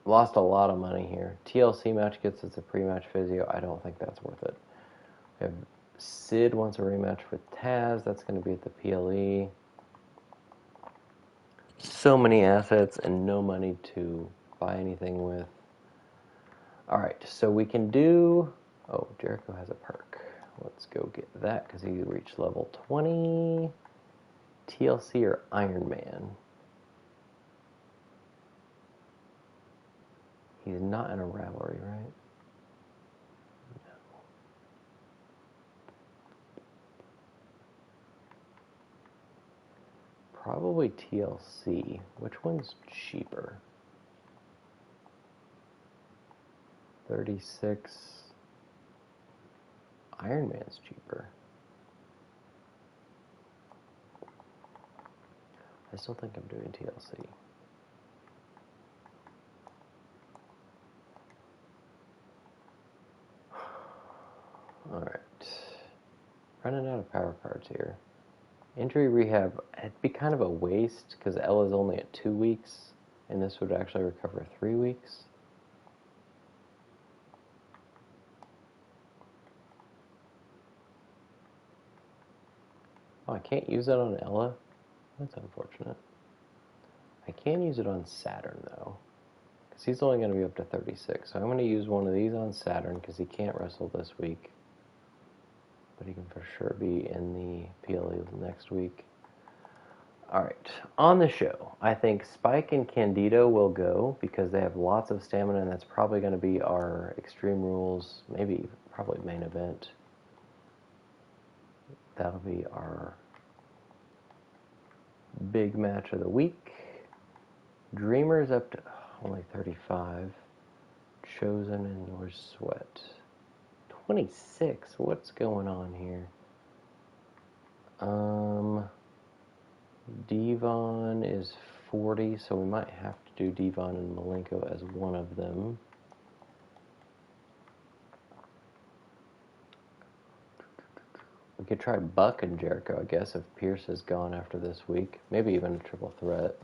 Lost a lot of money here. TLC match gets us a pre-match physio. I don't think that's worth it. We have Sid wants a rematch with Taz. That's going to be at the PLE. So many assets and no money to buy anything with. Alright, so we can do... Oh, Jericho has a perk. Let's go get that because he reached level 20. TLC or Iron Man? He's not in a rivalry, right? No. Probably TLC. Which one's cheaper? 36. Iron Man's cheaper. I still think I'm doing TLC. Alright. Running out of power cards here. Injury rehab, it'd be kind of a waste because Ella's only at 2 weeks, and this would actually recover 3 weeks. Oh, I can't use that on Ella? That's unfortunate. I can use it on Saturn, though, because he's only going to be up to 36. So I'm going to use one of these on Saturn, because he can't wrestle this week. But he can for sure be in the PLE next week. Alright, on the show, I think Spike and Candido will go, because they have lots of stamina, and that's probably going to be our Extreme Rules, maybe probably main event. That'll be our big match of the week. Dreamer's up to only 35. Chosen and North Sweat. 26. What's going on here? Devon is 40, so we might have to do Devon and Malenko as one of them. We could try Buck and Jericho, I guess, if Pierce is gone after this week. Maybe even a triple threat.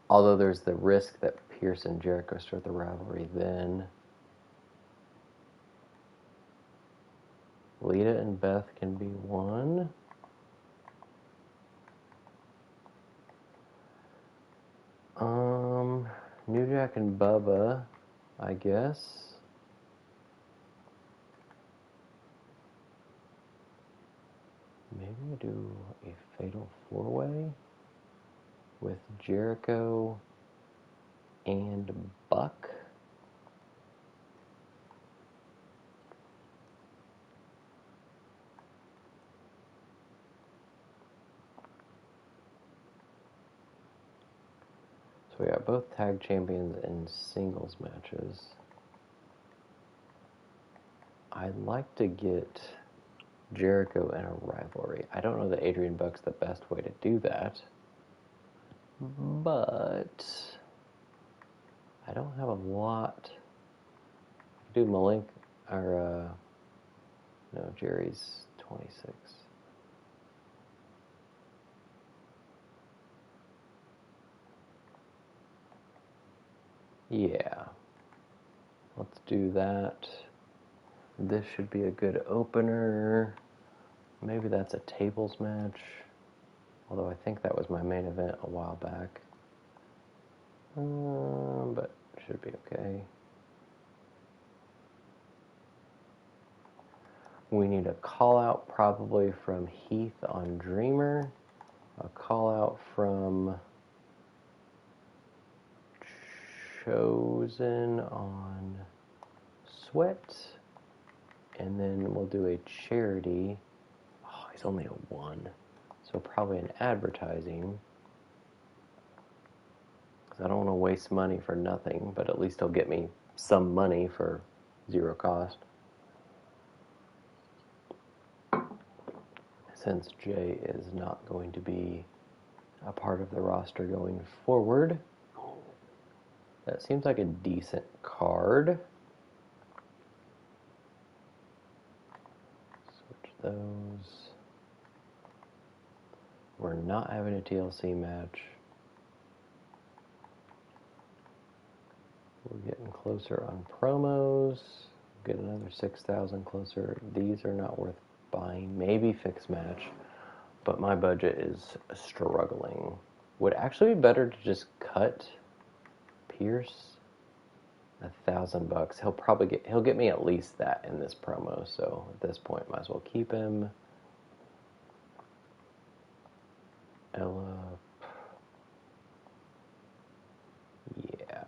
Although there's the risk that Pierce and Jericho start the rivalry then. Lita and Beth can be one. New Jack and Bubba, I guess. Maybe we do a fatal four-way with Jericho and Buck. So we got both tag champions in singles matches. I'd like to get Jericho in a rivalry. I don't know that Adrian Buck's the best way to do that, but I don't have a lot. Do Malenko, or no, Jerry's 26. Yeah, let's do that. This should be a good opener. Maybe that's a tables match, although I think that was my main event a while back. But should be okay. We need a call out probably from Heath on Dreamer, a call out from Chosen on Sweat, and then we'll do a charity. Oh, he's only a 1, so probably an advertising. Because I don't want to waste money for nothing, but at least he'll get me some money for 0 cost. Since Jay is not going to be a part of the roster going forward. That seems like a decent card. Switch those. We're not having a TLC match. We're getting closer on promos. Get another 6,000 closer. These are not worth buying. Maybe fixed match, but my budget is struggling. Would actually be better to just cut Pierce $1,000. He'll get me at least that in this promo. So at this point, might as well keep him. Ella, yeah.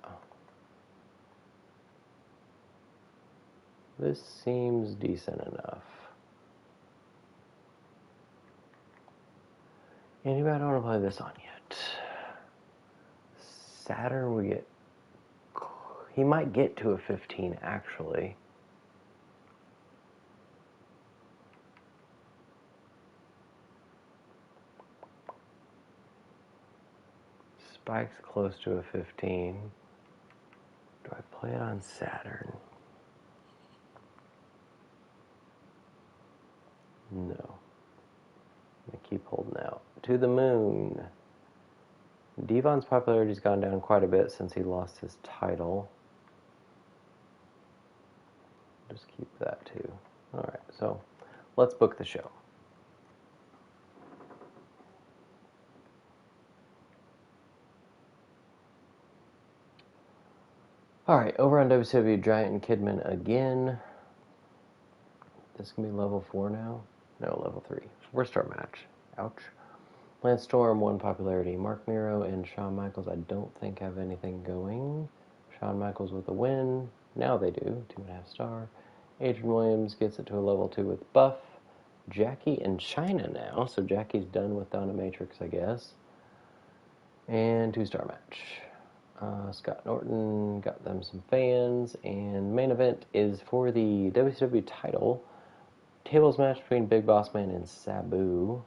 This seems decent enough. Anybody don't want to play this on yet? Saturn, we get. He might get to a 15 actually. Spike's close to a 15. Do I play it on Saturn? No. I'm gonna keep holding out. To the moon. Devon's popularity's gone down quite a bit since he lost his title. Just keep that too. Alright, so let's book the show. Alright, over on WCW, Giant and Kidman again. This can be level 4 now? No, level 3. 4-star match. Ouch. Lance Storm, 1 popularity. Mark Miro and Shawn Michaels, I don't think have anything going. Shawn Michaels with a win. Now they do. 2.5 star. Adrian Williams gets it to a level 2 with Buff. Jackie and Chyna now. So Jackie's done with Dominatrix, I guess. And 2-star match. Scott Norton got them some fans. And main event is for the WCW title. Tables match between Big Boss Man and Sabu.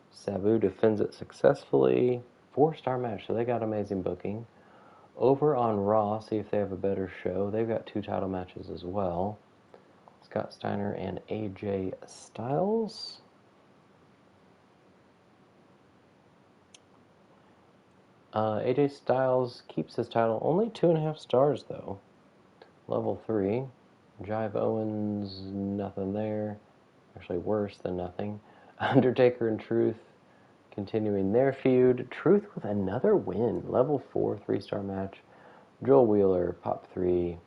Sabu defends it successfully. 4-star match, so they got amazing booking. Over on Raw, see if they have a better show. They've got 2 title matches as well. Scott Steiner and AJ Styles. AJ Styles keeps his title. Only 2.5 stars, though. Level 3. Jive Owens, nothing there. Actually, worse than nothing. Undertaker and Truth continuing their feud. Truth with another win. Level 4, 3-star match. Joel Wheeler, Pop 3.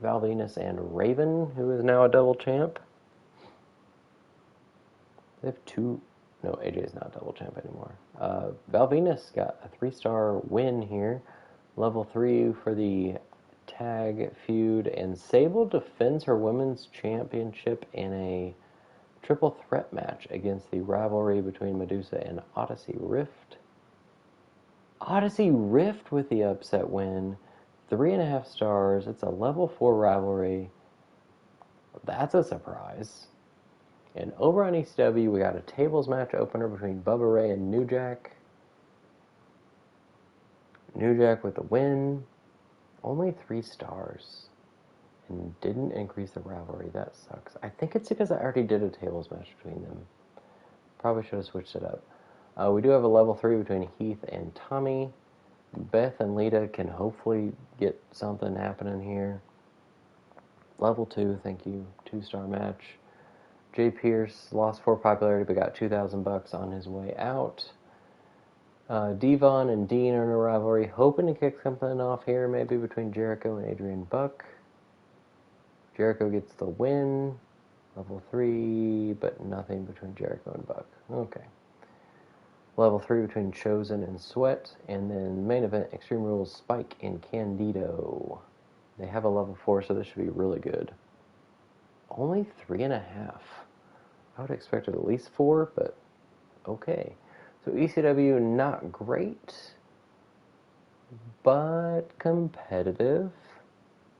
Val Venus and Raven, who is now a double champ. They have 2. No, AJ is not double champ anymore. Val Venus got a 3-star win here. Level 3 for the tag feud. And Sable defends her women's championship in a triple threat match against the rivalry between Medusa and Odyssey Rift. Odyssey Rift with the upset win. 3.5 stars. It's a level 4 rivalry. That's a surprise. And over on ECW, we got a tables match opener between Bubba Ray and New Jack. New Jack with the win. Only 3 stars. And didn't increase the rivalry. That sucks. I think it's because I already did a tables match between them. Probably should have switched it up. We do have a level 3 between Heath and Tommy. Beth and Lita can hopefully get something happening here. Level 2, thank you. 2-star match. Jay Pierce lost 4 popularity but got $2,000 on his way out. Devon and Dean are in a rivalry, hoping to kick something off here, maybe between Jericho and Adrian Buck. Jericho gets the win. Level 3, but nothing between Jericho and Buck. Okay. Level 3 between Chosen and Sweat. And then main event, Extreme Rules, Spike and Candido. They have a level 4, so this should be really good. Only 3.5. I would expect at least 4, but okay. So ECW, not great, but competitive,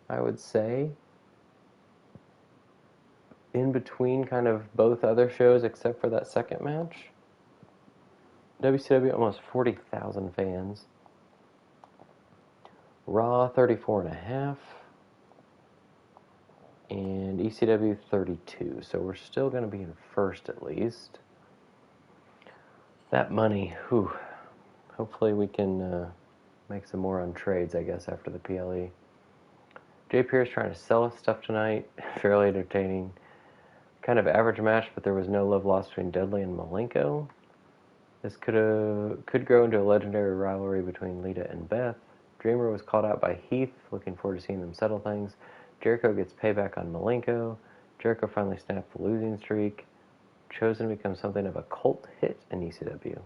I would say. In between kind of both other shows except for that second match. WCW, almost 40,000 fans. Raw, 34.5. And ECW 32, so we're still going to be in first at least. That money, whew. Hopefully we can make some more on trades, I guess, after the PLE. Jay Pierce trying to sell us stuff tonight, fairly entertaining. Kind of average match, but there was no love lost between Dudley and Malenko. This could grow into a legendary rivalry between Lita and Beth. Dreamer was called out by Heath, looking forward to seeing them settle things. Jericho gets payback on Malenko. Jericho finally snapped the losing streak. Chosen becomes something of a cult hit in ECW.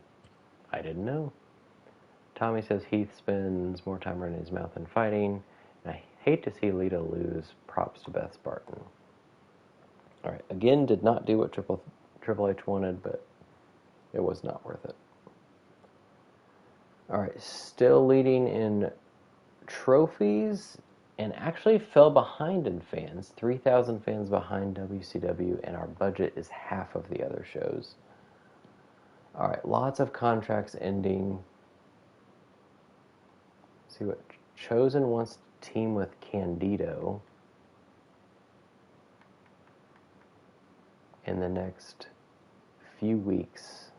I didn't know. Tommy says Heath spends more time running his mouth than fighting. And I hate to see Lita lose. Props to Beth Spartan. Alright, again, did not do what Triple H wanted, but it was not worth it. Alright, still leading in trophies. And actually fell behind in fans. 3,000 fans behind WCW, and our budget is half of the other shows. Alright, lots of contracts ending. Let's see what Chosen wants to team with Candido in the next few weeks.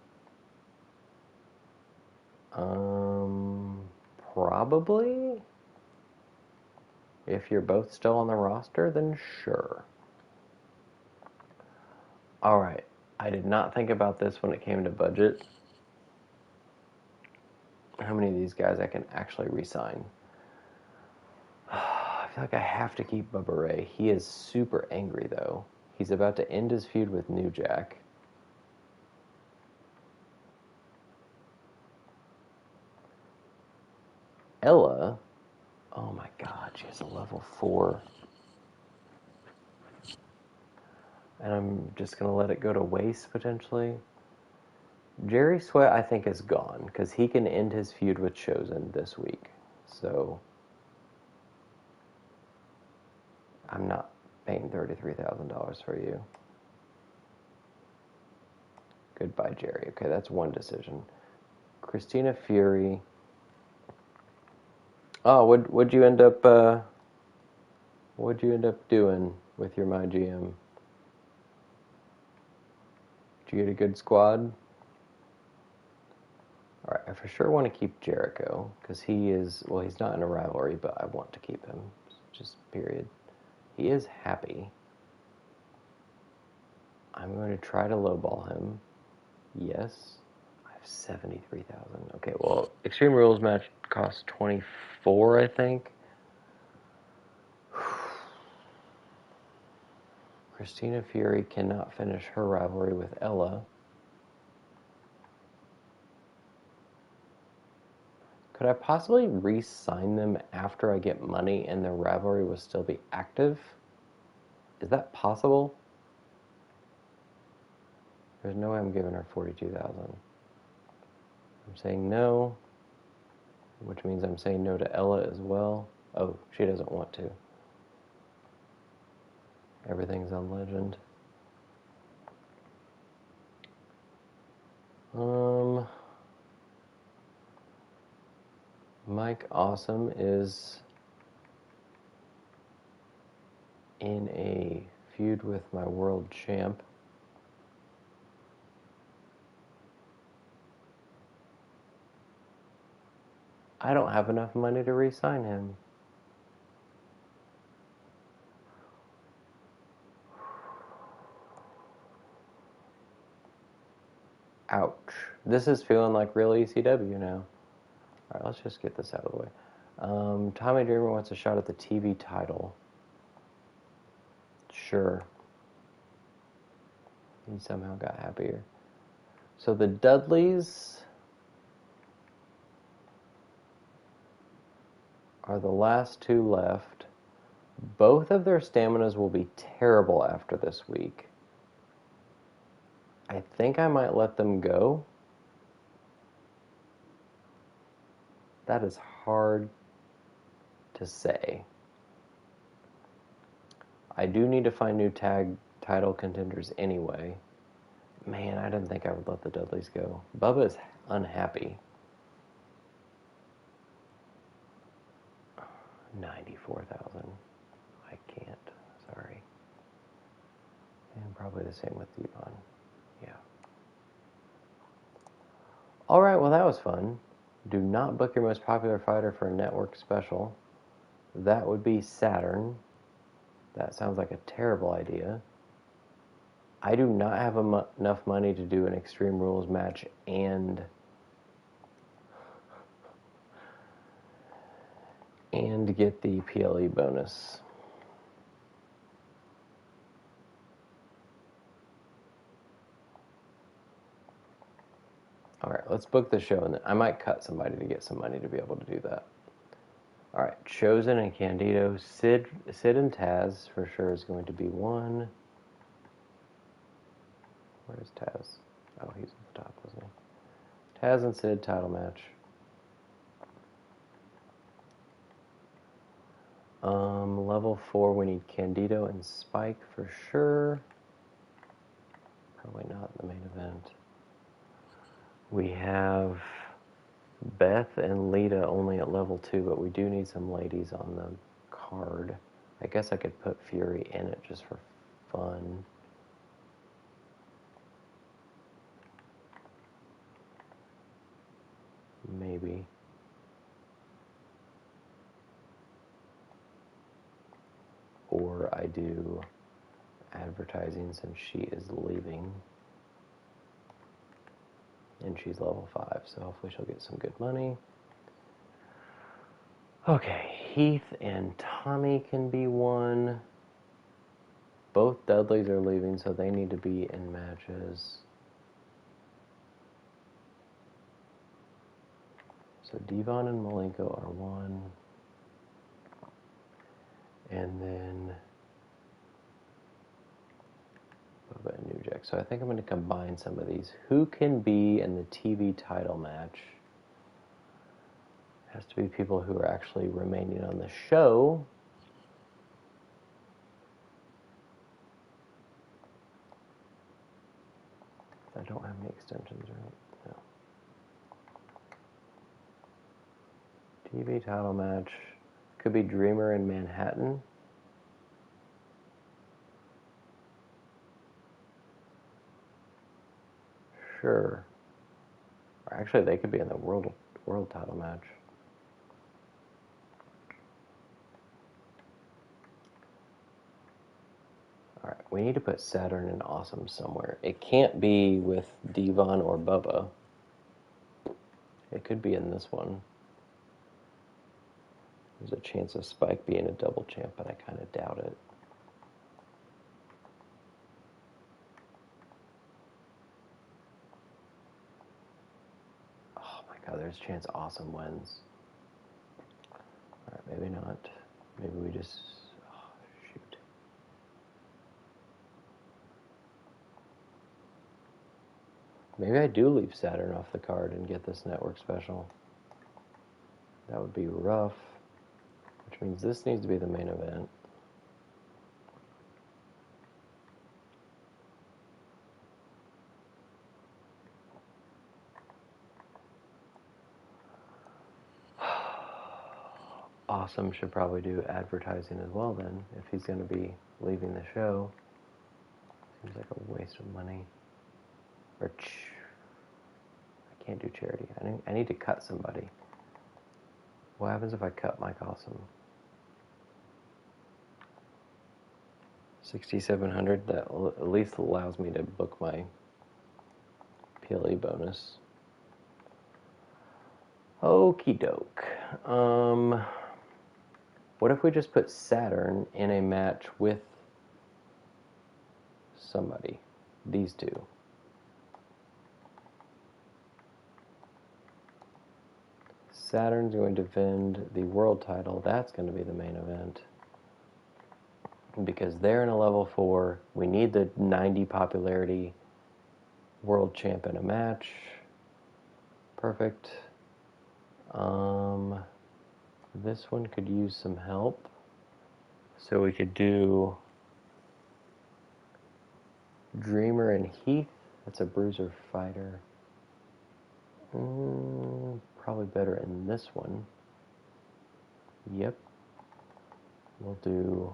Probably. If you're both still on the roster, then sure. Alright, I did not think about this when it came to budget. How many of these guys I can actually re-sign. feel like I have to keep Bubba Ray. He is super angry, though. He's about to end his feud with New Jack. Ella, oh my god, she has a level 4. And I'm just going to let it go to waste, potentially. Jerry Sweat, I think, is gone, because he can end his feud with Chosen this week. So, I'm not paying $33,000 for you. Goodbye, Jerry. Okay, that's one decision. Christina Fury. Oh, what'd you end up doing with your MyGM? Did you get a good squad? Alright, I for sure want to keep Jericho, because he is, well, he's not in a rivalry, but I want to keep him. Just period. He is happy. I'm going to try to lowball him. Yes. I have 73,000. Okay, well, Extreme Rules match costs 24, I think. Christina Fury cannot finish her rivalry with Ella. Could I possibly re-sign them after I get money and their rivalry will still be active? Is that possible? There's no way I'm giving her 42,000. I'm saying no, which means I'm saying no to Ella as well. Oh, she doesn't want to. Everything's on Legend. Mike Awesome is in a feud with my world champ. I don't have enough money to re-sign him. Ouch. This is feeling like real ECW now. Alright, let's just get this out of the way. Tommy Dreamer wants a shot at the TV title. Sure. He somehow got happier. So the Dudleys are the last two left. Both of their staminas will be terrible after this week. I think I might let them go. That is hard to say. I do need to find new tag title contenders anyway. Man, I didn't think I would let the Dudleys go. Bubba is unhappy. 94,000. I can't. Sorry. And probably the same with Devon. Yeah. Alright, well that was fun. Do not book your most popular fighter for a network special. That would be Saturn. That sounds like a terrible idea. I do not have enough money to do an Extreme Rules match and get the PLE bonus. Alright, let's book the show, and then I might cut somebody to get some money to be able to do that. Alright, Chosen and Candido. Sid and Taz for sure is going to be one. Where is Taz? Oh, he's at the top, wasn't he? Taz and Sid title match. Level 4, we need Candido and Spike for sure. Probably not in the main event. We have Beth and Lita only at level 2, but we do need some ladies on the card. I guess I could put Fury in it just for fun. Maybe. Or I do advertising since she is leaving. And she's level 5, so hopefully she'll get some good money. Okay, Heath and Tommy can be one. Both Dudleys are leaving, so they need to be in matches. So Devon and Malenko are one. And then Bubba and New Jack. So I think I'm going to combine some of these. Who can be in the TV title match? Has to be people who are actually remaining on the show. I don't have any extensions, right? No. TV title match. Could be Dreamer in Manhattan. Sure. Or actually, they could be in the world title match. All right, we need to put Saturn and Awesome somewhere. It can't be with Devon or Bubba. It could be in this one. There's a chance of Spike being a double champ, but I kind of doubt it. Oh my god, there's a chance Awesome wins. Alright, maybe not. Maybe we just... Oh, shoot. Maybe I do leave Saturn off the card and get this network special. That would be rough. Which means this needs to be the main event. Awesome should probably do advertising as well then, if he's going to be leaving the show. Seems like a waste of money. Or I can't do charity. I need to cut somebody. What happens if I cut Mike Awesome? 6,700. That at least allows me to book my PLE bonus. Okie doke. What if we just put Saturn in a match with somebody? These two. Saturn's going to defend the world title. That's going to be the main event. Because they're in a level 4. We need the 90 popularity world champ in a match. Perfect. This one could use some help. So we could do Dreamer and Heath. That's a bruiser fighter. Probably better in this one. Yep. We'll do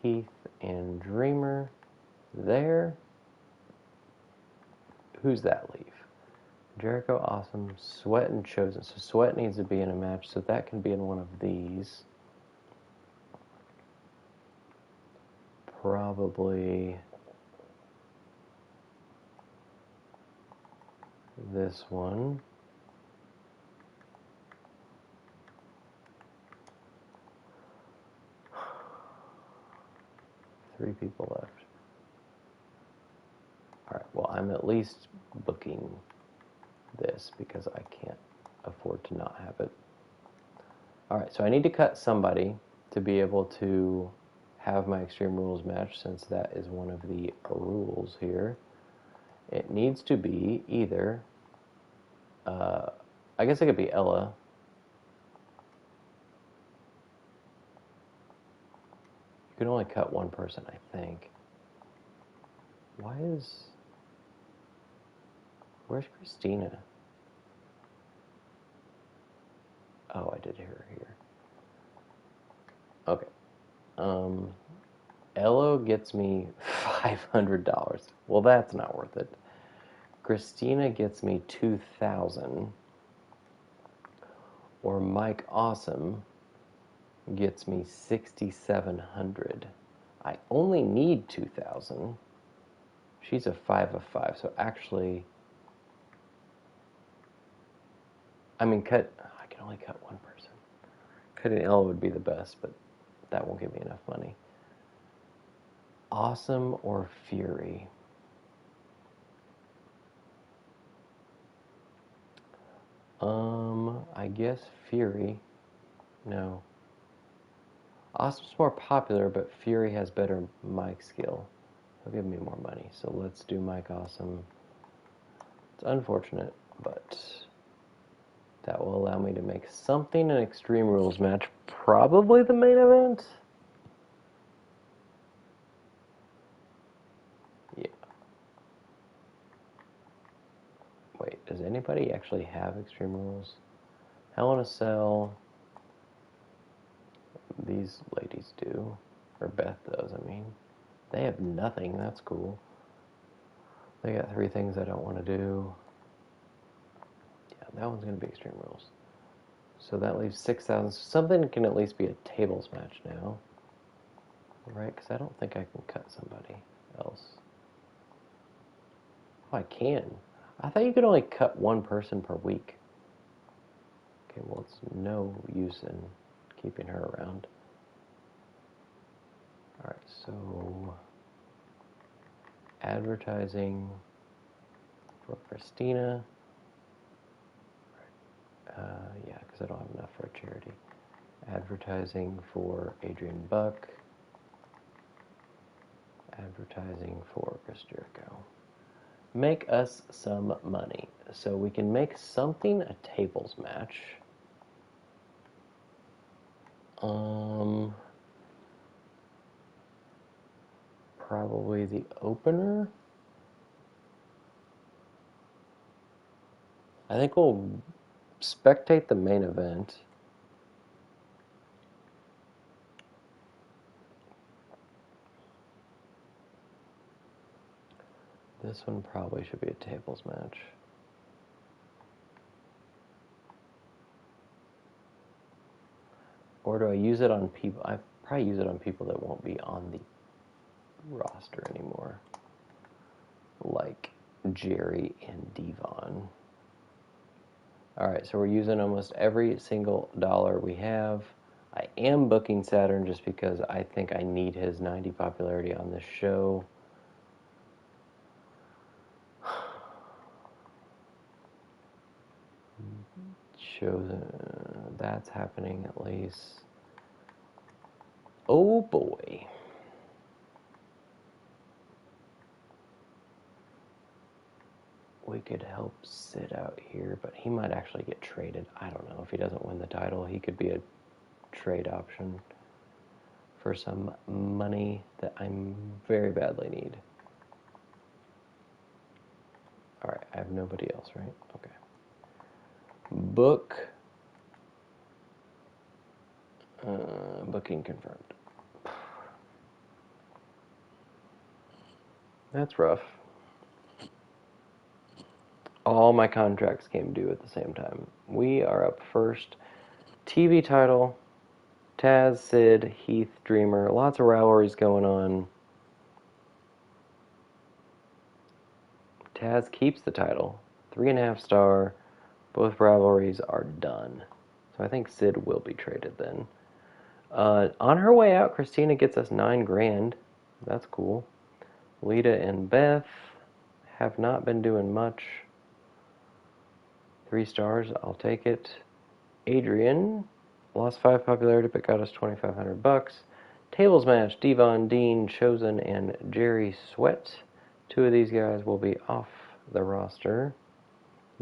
Heath and Dreamer there. Who's that leave? Jericho, Awesome, Sweat, and Chosen. So Sweat needs to be in a match, so that can be in one of these. Probably this one. Three people left. Alright, well, I'm at least booking this because I can't afford to not have it. Alright, so I need to cut somebody to be able to have my Extreme Rules match, since that is one of the rules here. It needs to be either, I guess it could be Ella. You can only cut one person, I think. Where's Christina? Oh, I did hear her here. Okay. Elo gets me $500. Well, that's not worth it. Christina gets me $2,000. Or Mike Awesome gets me $6,700. I only need $2,000. She's a 5 of 5, so actually, I mean, I only cut one person. Cutting L would be the best, but that won't give me enough money. Awesome or Fury? I guess Fury. No. Awesome's more popular, but Fury has better mic skill. He'll give me more money, so let's do Mike Awesome. It's unfortunate, but that will allow me to make something an Extreme Rules match. Probably the main event? Yeah. Wait, does anybody actually have Extreme Rules? Hell in a Cell. These ladies do. Or Beth does, I mean. They have nothing, that's cool. They got 3 things I don't want to do. Yeah, that one's going to be Extreme Rules. So that leaves 6,000. Something can at least be a tables match now. Right? Because I don't think I can cut somebody else. Oh, I can. I thought you could only cut one person per week. Okay, well, it's no use in keeping her around. Alright, so advertising for Christina. Yeah, because I don't have enough for a charity. Advertising for Adrian Buck. Advertising for Chris Jericho. Make us some money. So we can make something a tables match. Probably the opener. I think we'll spectate the main event. This one probably should be a tables match. Or do I use it on people? I probably use it on people that won't be on the roster anymore. Like Jerry and Devon. Alright, so we're using almost every single dollar we have. I am booking Saturn just because I think I need his 90 popularity on this show. Shows that's happening at least. Oh boy. We could help Sid out here, but he might actually get traded. I don't know. If he doesn't win the title, he could be a trade option for some money that I very badly need. Alright, I have nobody else, right? Okay. Book. Booking confirmed. That's rough. All my contracts came due at the same time. We are up first. TV title. Taz, Sid, Heath, Dreamer. Lots of rivalries going on. Taz keeps the title. 3.5 star. Both rivalries are done. So I think Sid will be traded then. On her way out, Christina gets us $9,000. That's cool. Lita and Beth have not been doing much. 3 stars, I'll take it. Adrian lost 5 popularity but got us $2,500. Tables match, Devon, Dean, Chosen, and Jerry Sweat. 2 of these guys will be off the roster.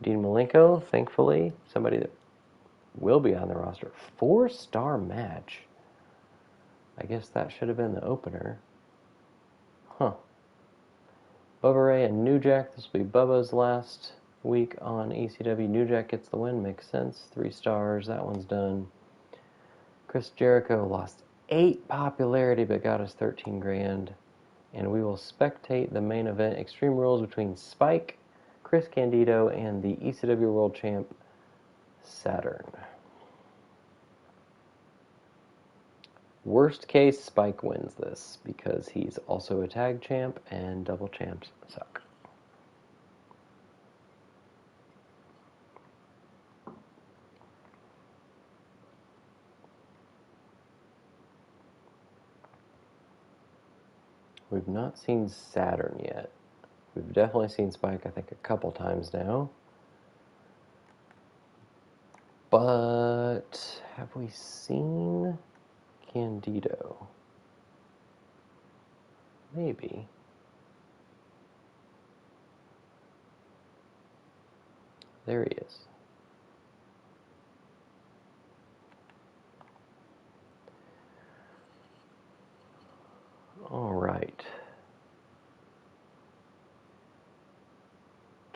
Dean Malenko, thankfully, somebody that will be on the roster. 4-star match. I guess that should have been the opener. Huh. Bubba Ray and New Jack. This will be Bubba's last week on ECW. New Jack gets the win. Makes sense. 3 stars. That one's done. Chris Jericho lost 8 popularity but got us $13,000. And we will spectate the main event. Extreme Rules between Spike, Chris Candido, and the ECW World Champ, Saturn. Worst case, Spike wins this because he's also a tag champ and double champs suck. We've not seen Saturn yet. We've definitely seen Spike, I think, a couple times now. But have we seen Candido? Maybe. There he is. All right.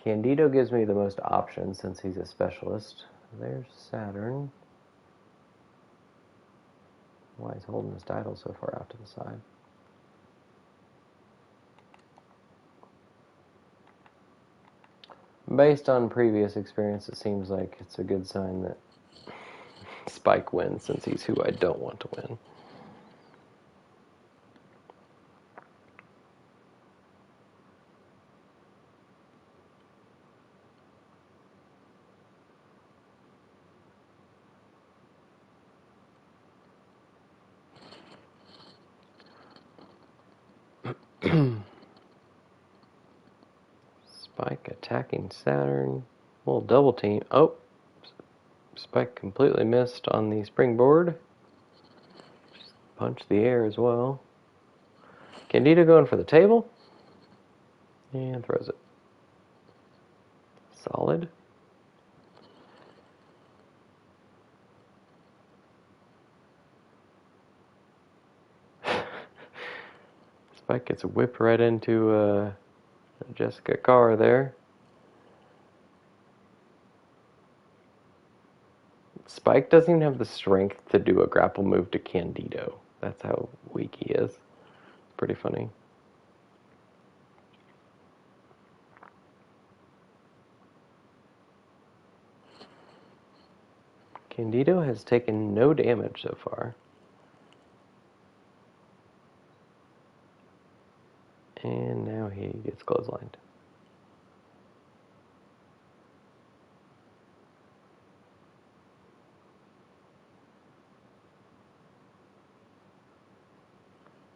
Candido gives me the most options since he's a specialist. There's Saturn. Why he's holding his title so far out to the side. Based on previous experience, it seems like it's a good sign that Spike wins since he's who I don't want to win. Spike attacking Saturn. Little double team. Oh, Spike completely missed on the springboard. Just punched the air as well. Candido going for the table. And throws it. Solid. Spike gets whipped right into Jessica Carr there. Spike doesn't even have the strength to do a grapple move to Candido. That's how weak he is. Pretty funny. Candido has taken no damage so far. And now he gets clotheslined.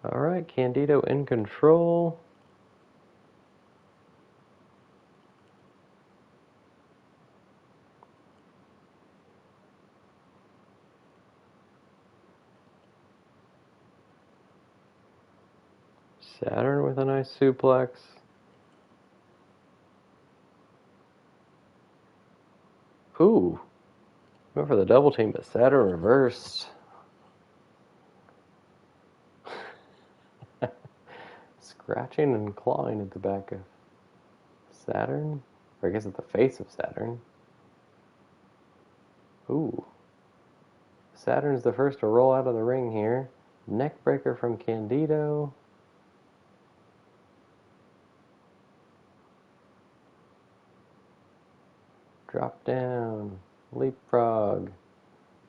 Alright, Candido in control. Saturn with a nice suplex. Ooh. Went for the double team, but Saturn reversed. Scratching and clawing at the back of Saturn. Or I guess at the face of Saturn. Ooh. Saturn's the first to roll out of the ring here. Neckbreaker from Candido. Drop down. Leapfrog.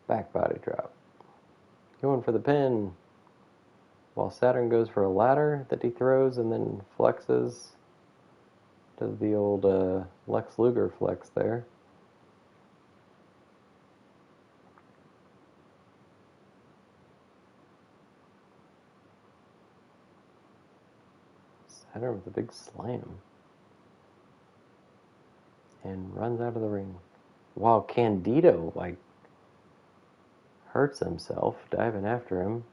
Back body drop. Going for the pin. While Saturn goes for a ladder that he throws and then flexes. Does the old Lex Luger flex there. Saturn with a big slam. And runs out of the ring. While Candido, hurts himself diving after him.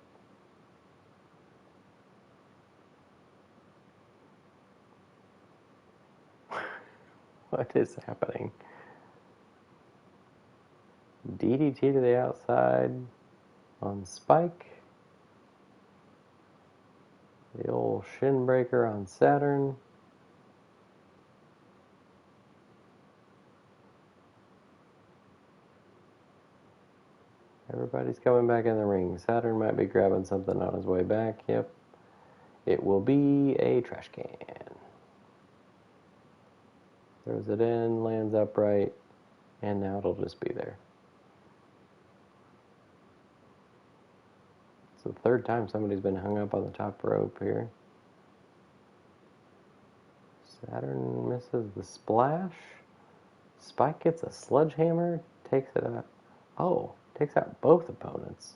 What is happening? DDT to the outside on Spike. The old shin breaker on Saturn. Everybody's coming back in the ring. Saturn might be grabbing something on his way back. Yep. It will be a trash can. Throws it in, lands upright, and now it'll just be there. It's the third time somebody's been hung up on the top rope here. Saturn misses the splash. Spike gets a sledgehammer, takes it out. Oh, takes out both opponents.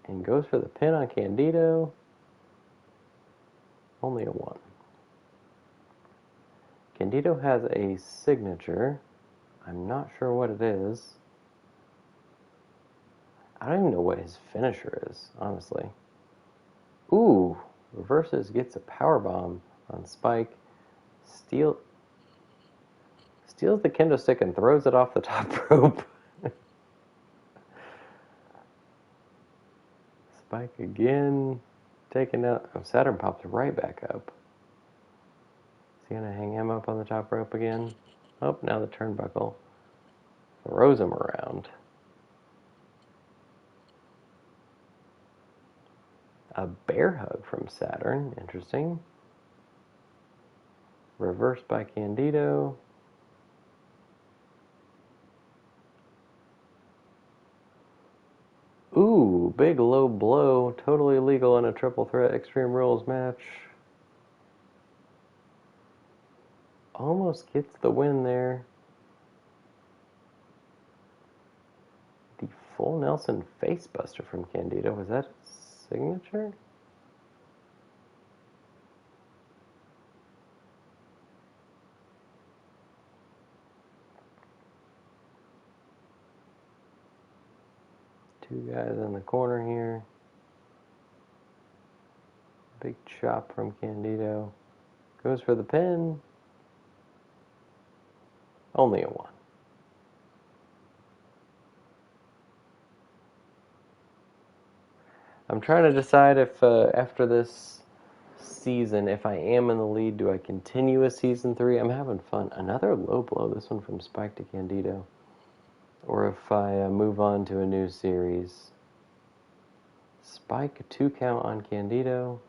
And goes for the pin on Candido. Only a 1. Candido has a signature. I'm not sure what it is. I don't even know what his finisher is, honestly. Ooh, reverses, gets a powerbomb on Spike. Steals the kendo stick and throws it off the top rope. Spike again, taken out. Oh, Saturn pops right back up. Is he gonna hang him up on the top rope again? Oh, now the turnbuckle throws him around. A bear hug from Saturn, interesting. Reversed by Candido. Ooh, big low blow, totally legal in a triple threat Extreme Rules match. Almost gets the win there. The full Nelson facebuster from Candido, was that signature? Two guys in the corner here. Big chop from Candido. Goes for the pin. Only a 1. I'm trying to decide if after this season, if I am in the lead, do I continue a season 3? I'm having fun. Another low blow, this one from Spike to Candido. Or if I move on to a new series. Spike, a 2 count on Candido.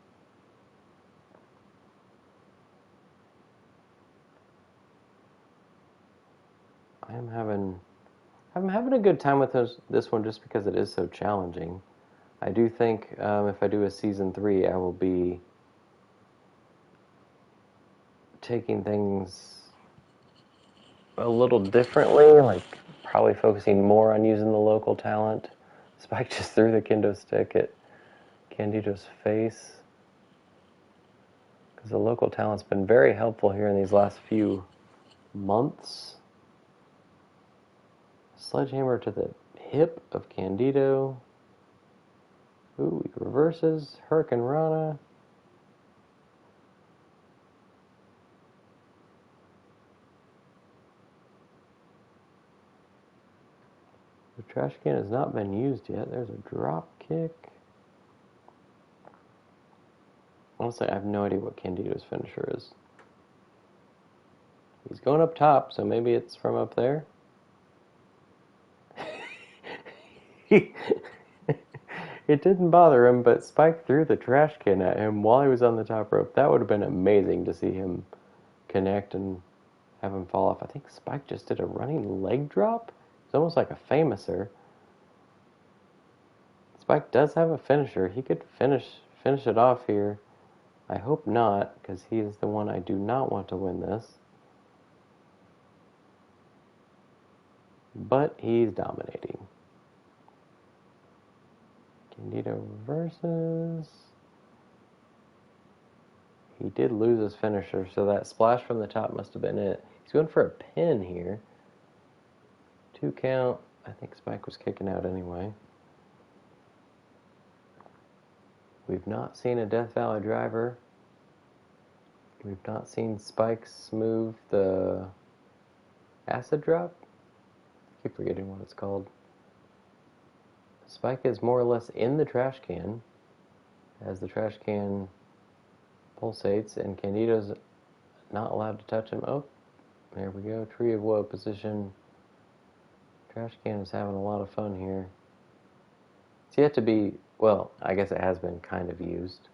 I'm having a good time with this one just because it is so challenging. I do think if I do a season 3, I will be taking things a little differently, like probably focusing more on using the local talent. Spike just threw the kendo stick at Candido's face. Because the local talent's been very helpful here in these last few months. Sledgehammer to the hip of Candido. Ooh, he reverses. Hurricane Rana. The trash can has not been used yet. There's a drop kick. Honestly, I have no idea what Candido's finisher is. He's going up top, so maybe it's from up there. It didn't bother him, but Spike threw the trash can at him while he was on the top rope. That would have been amazing to see him connect and have him fall off. I think Spike just did a running leg drop. It's almost like a famouser. Spike does have a finisher. He could finish it off here. I hope not, because he is the one I do not want to win this. But he's dominating. Candido reverses. He did lose his finisher, so that splash from the top must have been it. He's going for a pin here. 2 count. I think Spike was kicking out anyway. We've not seen a Death Valley driver. We've not seen Spike move the acid drop. I keep forgetting what it's called. Spike is more or less in the trash can as the trash can pulsates, and Candido's not allowed to touch him. Oh, there we go. Tree of Woe position. Trash can is having a lot of fun here. It's yet to be, well, I guess it has been kind of used.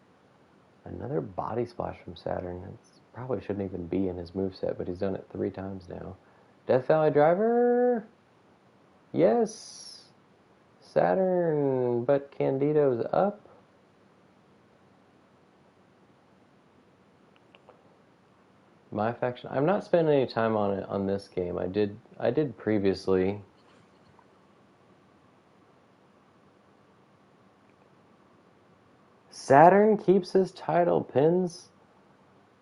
Another body splash from Saturn. It probably shouldn't even be in his moveset, but he's done it 3 times now. Death Valley driver? Yes! Saturn, but Candido's up. My faction. I'm not spending any time on it on this game. I did previously. Saturn keeps his title, pins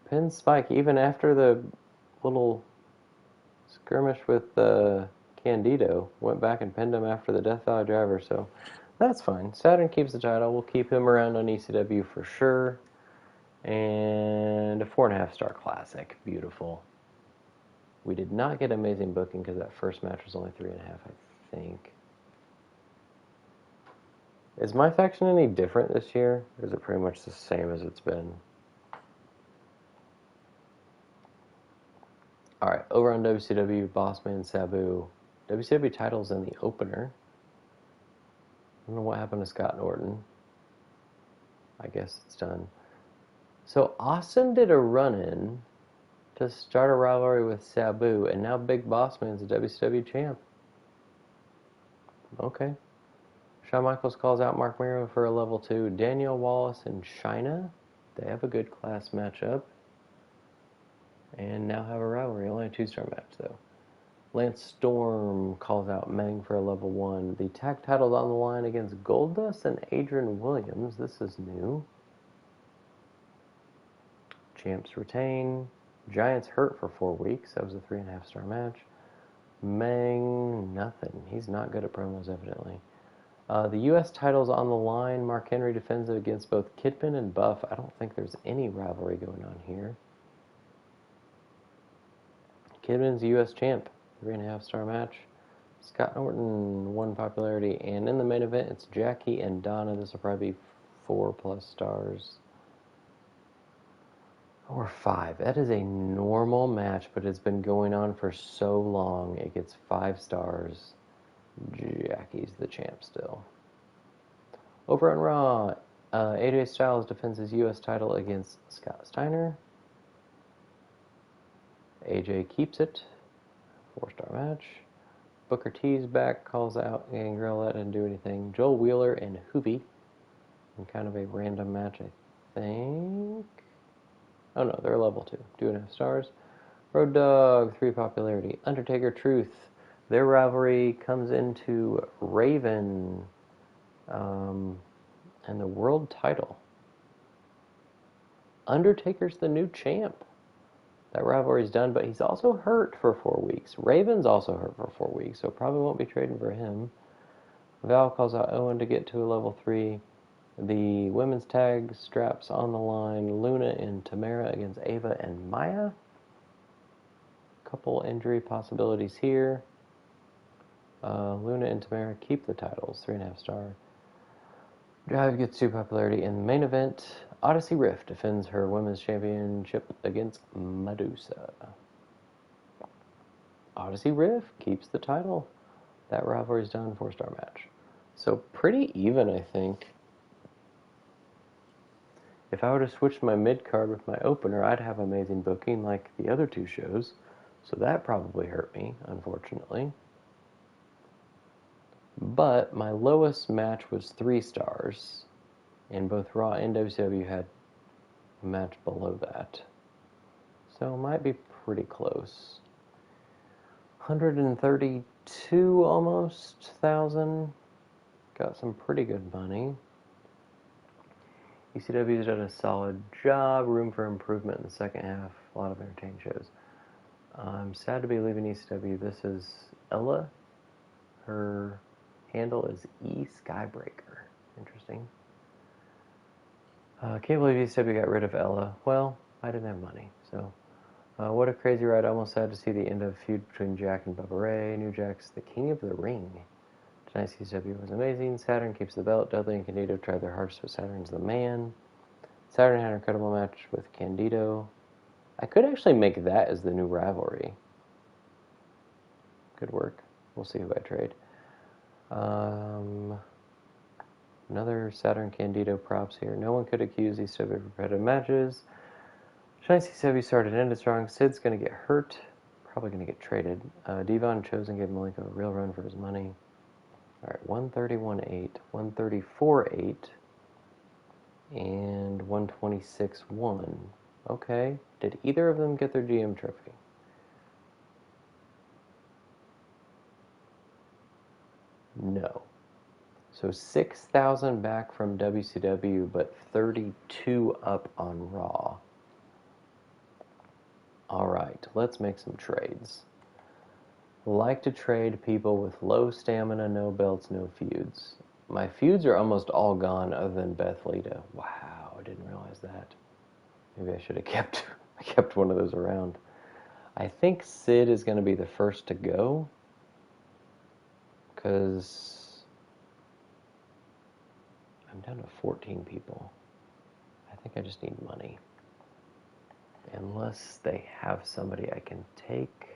Pin Spike even after the little skirmish with Candido. Went back and pinned him after the Death Valley Driver, so that's fine. Saturn keeps the title. We'll keep him around on ECW for sure. And a 4.5-star classic. Beautiful. We did not get amazing booking because that first match was only 3.5, I think. Is my faction any different this year? Or is it pretty much the same as it's been? Alright, over on WCW, Bossman, Sabu. WCW titles in the opener. I don't know what happened to Scott Norton. I guess it's done. So Austin did a run-in to start a rivalry with Sabu, and now Big Bossman's a WCW champ. Okay. Shawn Michaels calls out Mark Miro for a level 2. Daniel Wallace and Chyna, they have a good class matchup. And now have a rivalry. Only a 2-star match, though. Lance Storm calls out Meng for a level 1. The tag title's on the line against Goldust and Adrian Williams. This is new. Champs retain. Giants hurt for 4 weeks. That was a 3.5-star match. Meng, nothing. He's not good at promos, evidently. The U.S. title's on the line. Mark Henry defends it against both Kidman and Buff. I don't think there's any rivalry going on here. Kidman's U.S. champ. 3.5-star match. Scott Norton won popularity. And in the main event, it's Jackie and Donna. This will probably be 4+ stars. Or 5. That is a normal match, but it's been going on for so long. It gets 5 stars. Jackie's the champ still. Over on Raw, AJ Styles defends his U.S. title against Scott Steiner. AJ keeps it. 4-star match. Booker T's back, calls out Gangrel. That didn't do anything. Joel Wheeler and Hoovy. In kind of a random match, I think. Oh no, they're level 2. 2.5 stars. Road Dogg, 3 popularity. Undertaker Truth. Their rivalry comes into Raven and the world title. Undertaker's the new champ. That rivalry's done, but he's also hurt for 4 weeks. Raven's also hurt for 4 weeks, so probably won't be trading for him. Val calls out Owen to get to a level 3. The women's tag straps on the line. Luna and Tamara against Ava and Maya. Couple injury possibilities here. Luna and Tamara keep the titles. 3.5 star. Drive gets 2 popularity in the main event. Odyssey Rift defends her women's championship against Medusa. Odyssey Rift keeps the title. That rivalry's done. 4-star match. So pretty even, I think. If I would have switched my mid-card with my opener, I'd have amazing booking like the other 2 shows. So that probably hurt me, unfortunately. But my lowest match was 3 stars. And both Raw and WCW had a match below that. So it might be pretty close. 132 almost thousand. Got some pretty good money. ECW's done a solid job. Room for improvement in the second half. A lot of entertaining shows. I'm sad to be leaving ECW. This is Ella. Her handle is E Skybreaker. Interesting. Can't believe ECW got rid of Ella. Well, I didn't have money, so. What a crazy ride. Almost sad to see the end of a feud between Jack and Bubba Ray. New Jack's the king of the ring. Tonight's ECW was amazing. Saturn keeps the belt. Dudley and Candido tried their hardest, but Saturn's the man. Saturn had an incredible match with Candido. I could actually make that as the new rivalry. Good work. We'll see who I trade. Another Saturn Candido props here. No one could accuse ECW of repetitive matches. Tonight's ECW started and ended strong. Sid's going to get hurt. Probably going to get traded. Devon Chosen gave Malenko a real run for his money. Alright, 131.8, 134.8, and 126.1. Okay. Did either of them get their GM trophy? No. So 6,000 back from WCW, but 32 up on Raw. Alright, let's make some trades. Like to trade people with low stamina, no belts, no feuds. My feuds are almost all gone other than Beth Lita. Wow, I didn't realize that. Maybe I should have kept one of those around. I think Sid is going to be the first to go, because I'm down to 14 people. I think I just need money. Unless they have somebody I can take.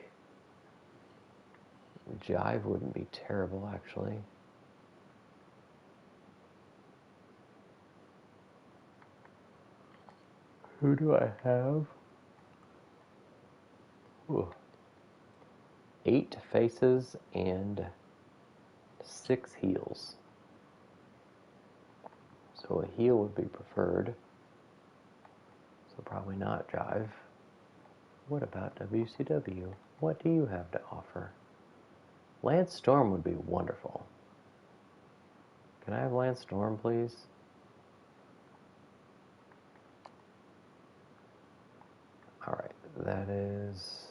Jive wouldn't be terrible, actually. Who do I have? Ooh. 8 faces and 6 heels. So a heel would be preferred. So probably not Jive. What about WCW? What do you have to offer? Lance Storm would be wonderful. Can I have Lance Storm, please? Alright, that is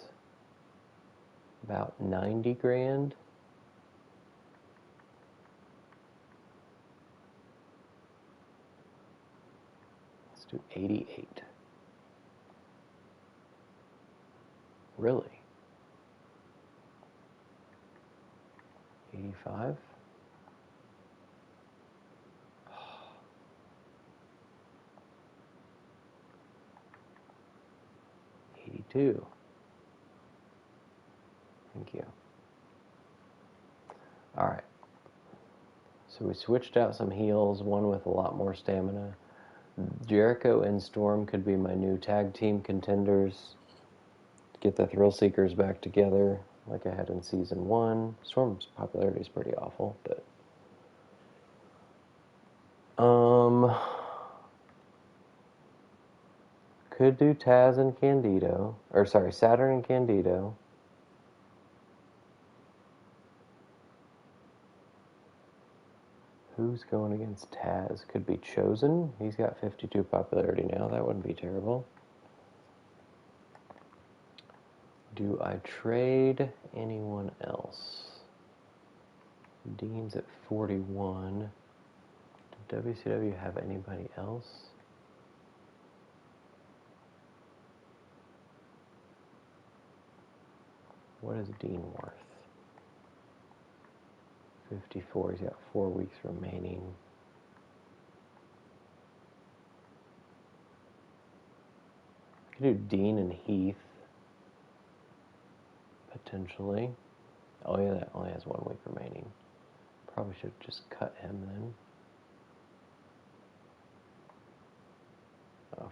about 90 grand. Let's do 88. Really? 85? 82. Thank you. Alright. So we switched out some heels, one with a lot more stamina. Jericho and Storm could be my new tag team contenders. Get the Thrill Seekers back together like I had in Season 1. Storm's popularity is pretty awful, but... Could do Taz and Candido. Or, sorry, Saturn and Candido. Who's going against Taz? Could be Chosen. He's got 52 popularity now. That wouldn't be terrible. Do I trade anyone else? Dean's at 41. Does WCW have anybody else? What is Dean worth? 54. He's got 4 weeks remaining. I could do Dean and Heath. Potentially. Oh yeah, that only has 1 week remaining. Probably should just cut him then.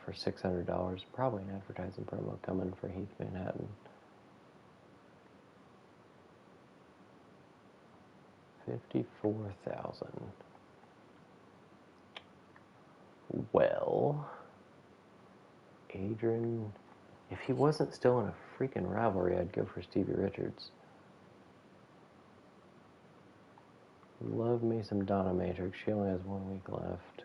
For $600. Probably an advertising promo coming for Heath Manhattan. 54,000. Well, Adrian, if he wasn't still in a freaking rivalry, I'd go for Stevie Richards. Love me some Donna Matrix. She only has 1 week left.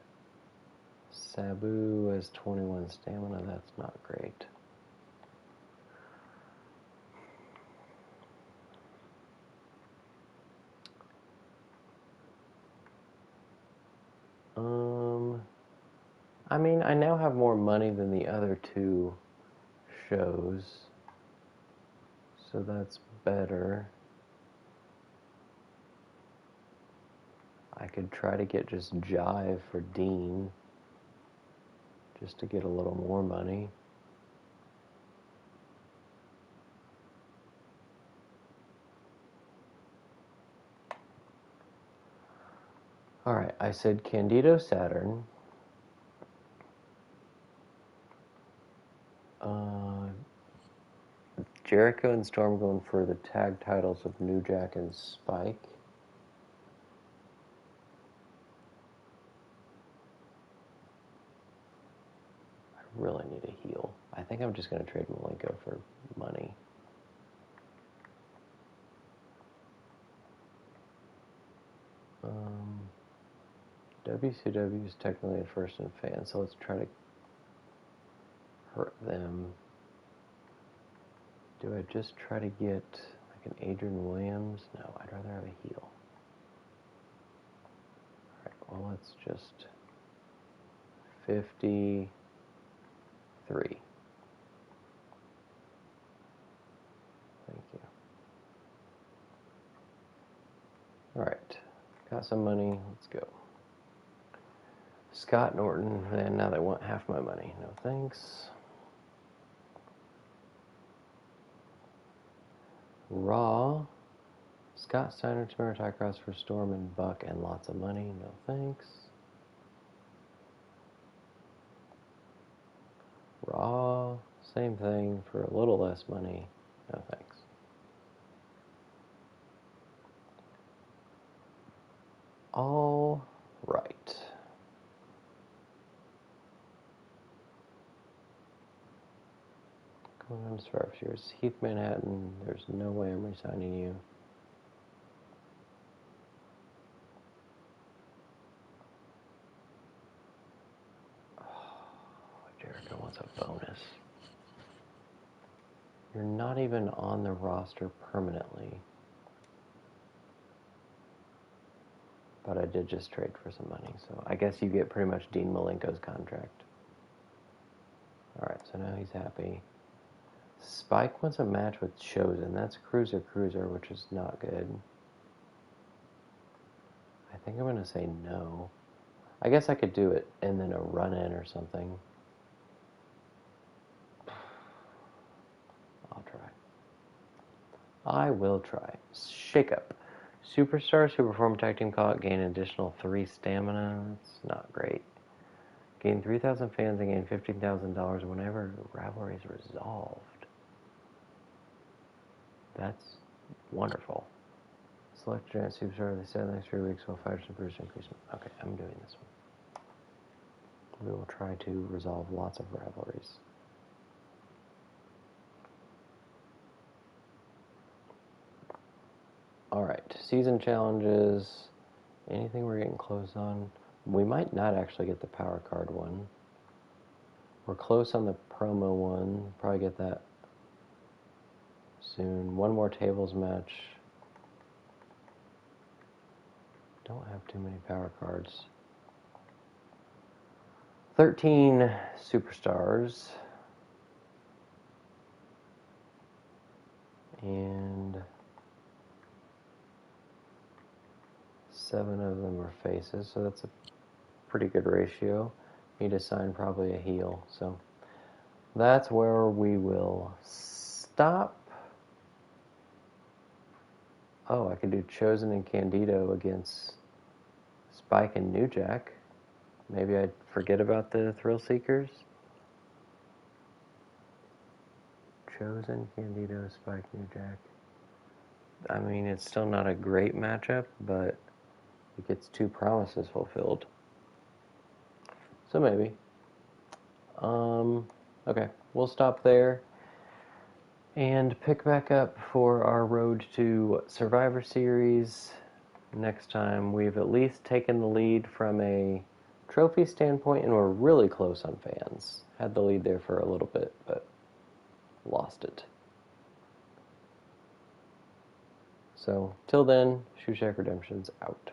Sabu has 21 stamina. That's not great. I mean, I now have more money than the other 2 shows, so that's better. I could try to get just Jive for Dean, just to get a little more money. Alright, I said Candido Saturn. Jericho and Storm going for the tag titles of New Jack and Spike. I really need a heel. I think I'm just going to trade Malenko for money. WCW is technically a first and fan, so let's try to hurt them. Do I just try to get like an Adrian Williams? No, I'd rather have a heel. Alright, well, let's just 53. Thank you. Alright, got some money. Let's go. Scott Norton, and now they want half my money. No thanks. Raw. Scott Steiner, Tamara Tycross for Storm and Buck and lots of money. No thanks. Raw. Same thing for a little less money. No thanks. All right. Going on to Survivor Series. Heath Manhattan, there's no way I'm resigning you. Jericho wants a bonus. You're not even on the roster permanently. But I did just trade for some money, so I guess you get pretty much Dean Malenko's contract. Alright, so now he's happy. Spike wants a match with Chosen. That's Cruiser, which is not good. I think I'm going to say no. I guess I could do it and then a run-in or something. I'll try. I will try. Shake up. Superstars who perform tag team call-out gain an additional 3 stamina. That's not great. Gain 3,000 fans and gain $15,000 whenever rivalry is resolved. That's wonderful. Select giant superstar. They stay the next 3 weeks while fighters and Bruce increase. Okay, I'm doing this one. We will try to resolve lots of rivalries. Alright, season challenges. Anything we're getting close on? We might not actually get the power card one. We're close on the promo one. Probably get that soon. One more tables match. Don't have too many power cards. 13 superstars. And 7 of them are faces, so that's a pretty good ratio. Need to sign probably a heel, so that's where we will stop. Oh, I could do Chosen and Candido against Spike and New Jack. Maybe I'd forget about the Thrill Seekers. Chosen, Candido, Spike, New Jack. I mean, it's still not a great matchup, but it gets 2 promises fulfilled. So maybe. Okay, we'll stop there and pick back up for our road to Survivor Series next time. We've at least taken the lead from a trophy standpoint, and we're really close on fans. Had the lead there for a little bit, but lost it. So, till then, Shoe Shack Redemption's out.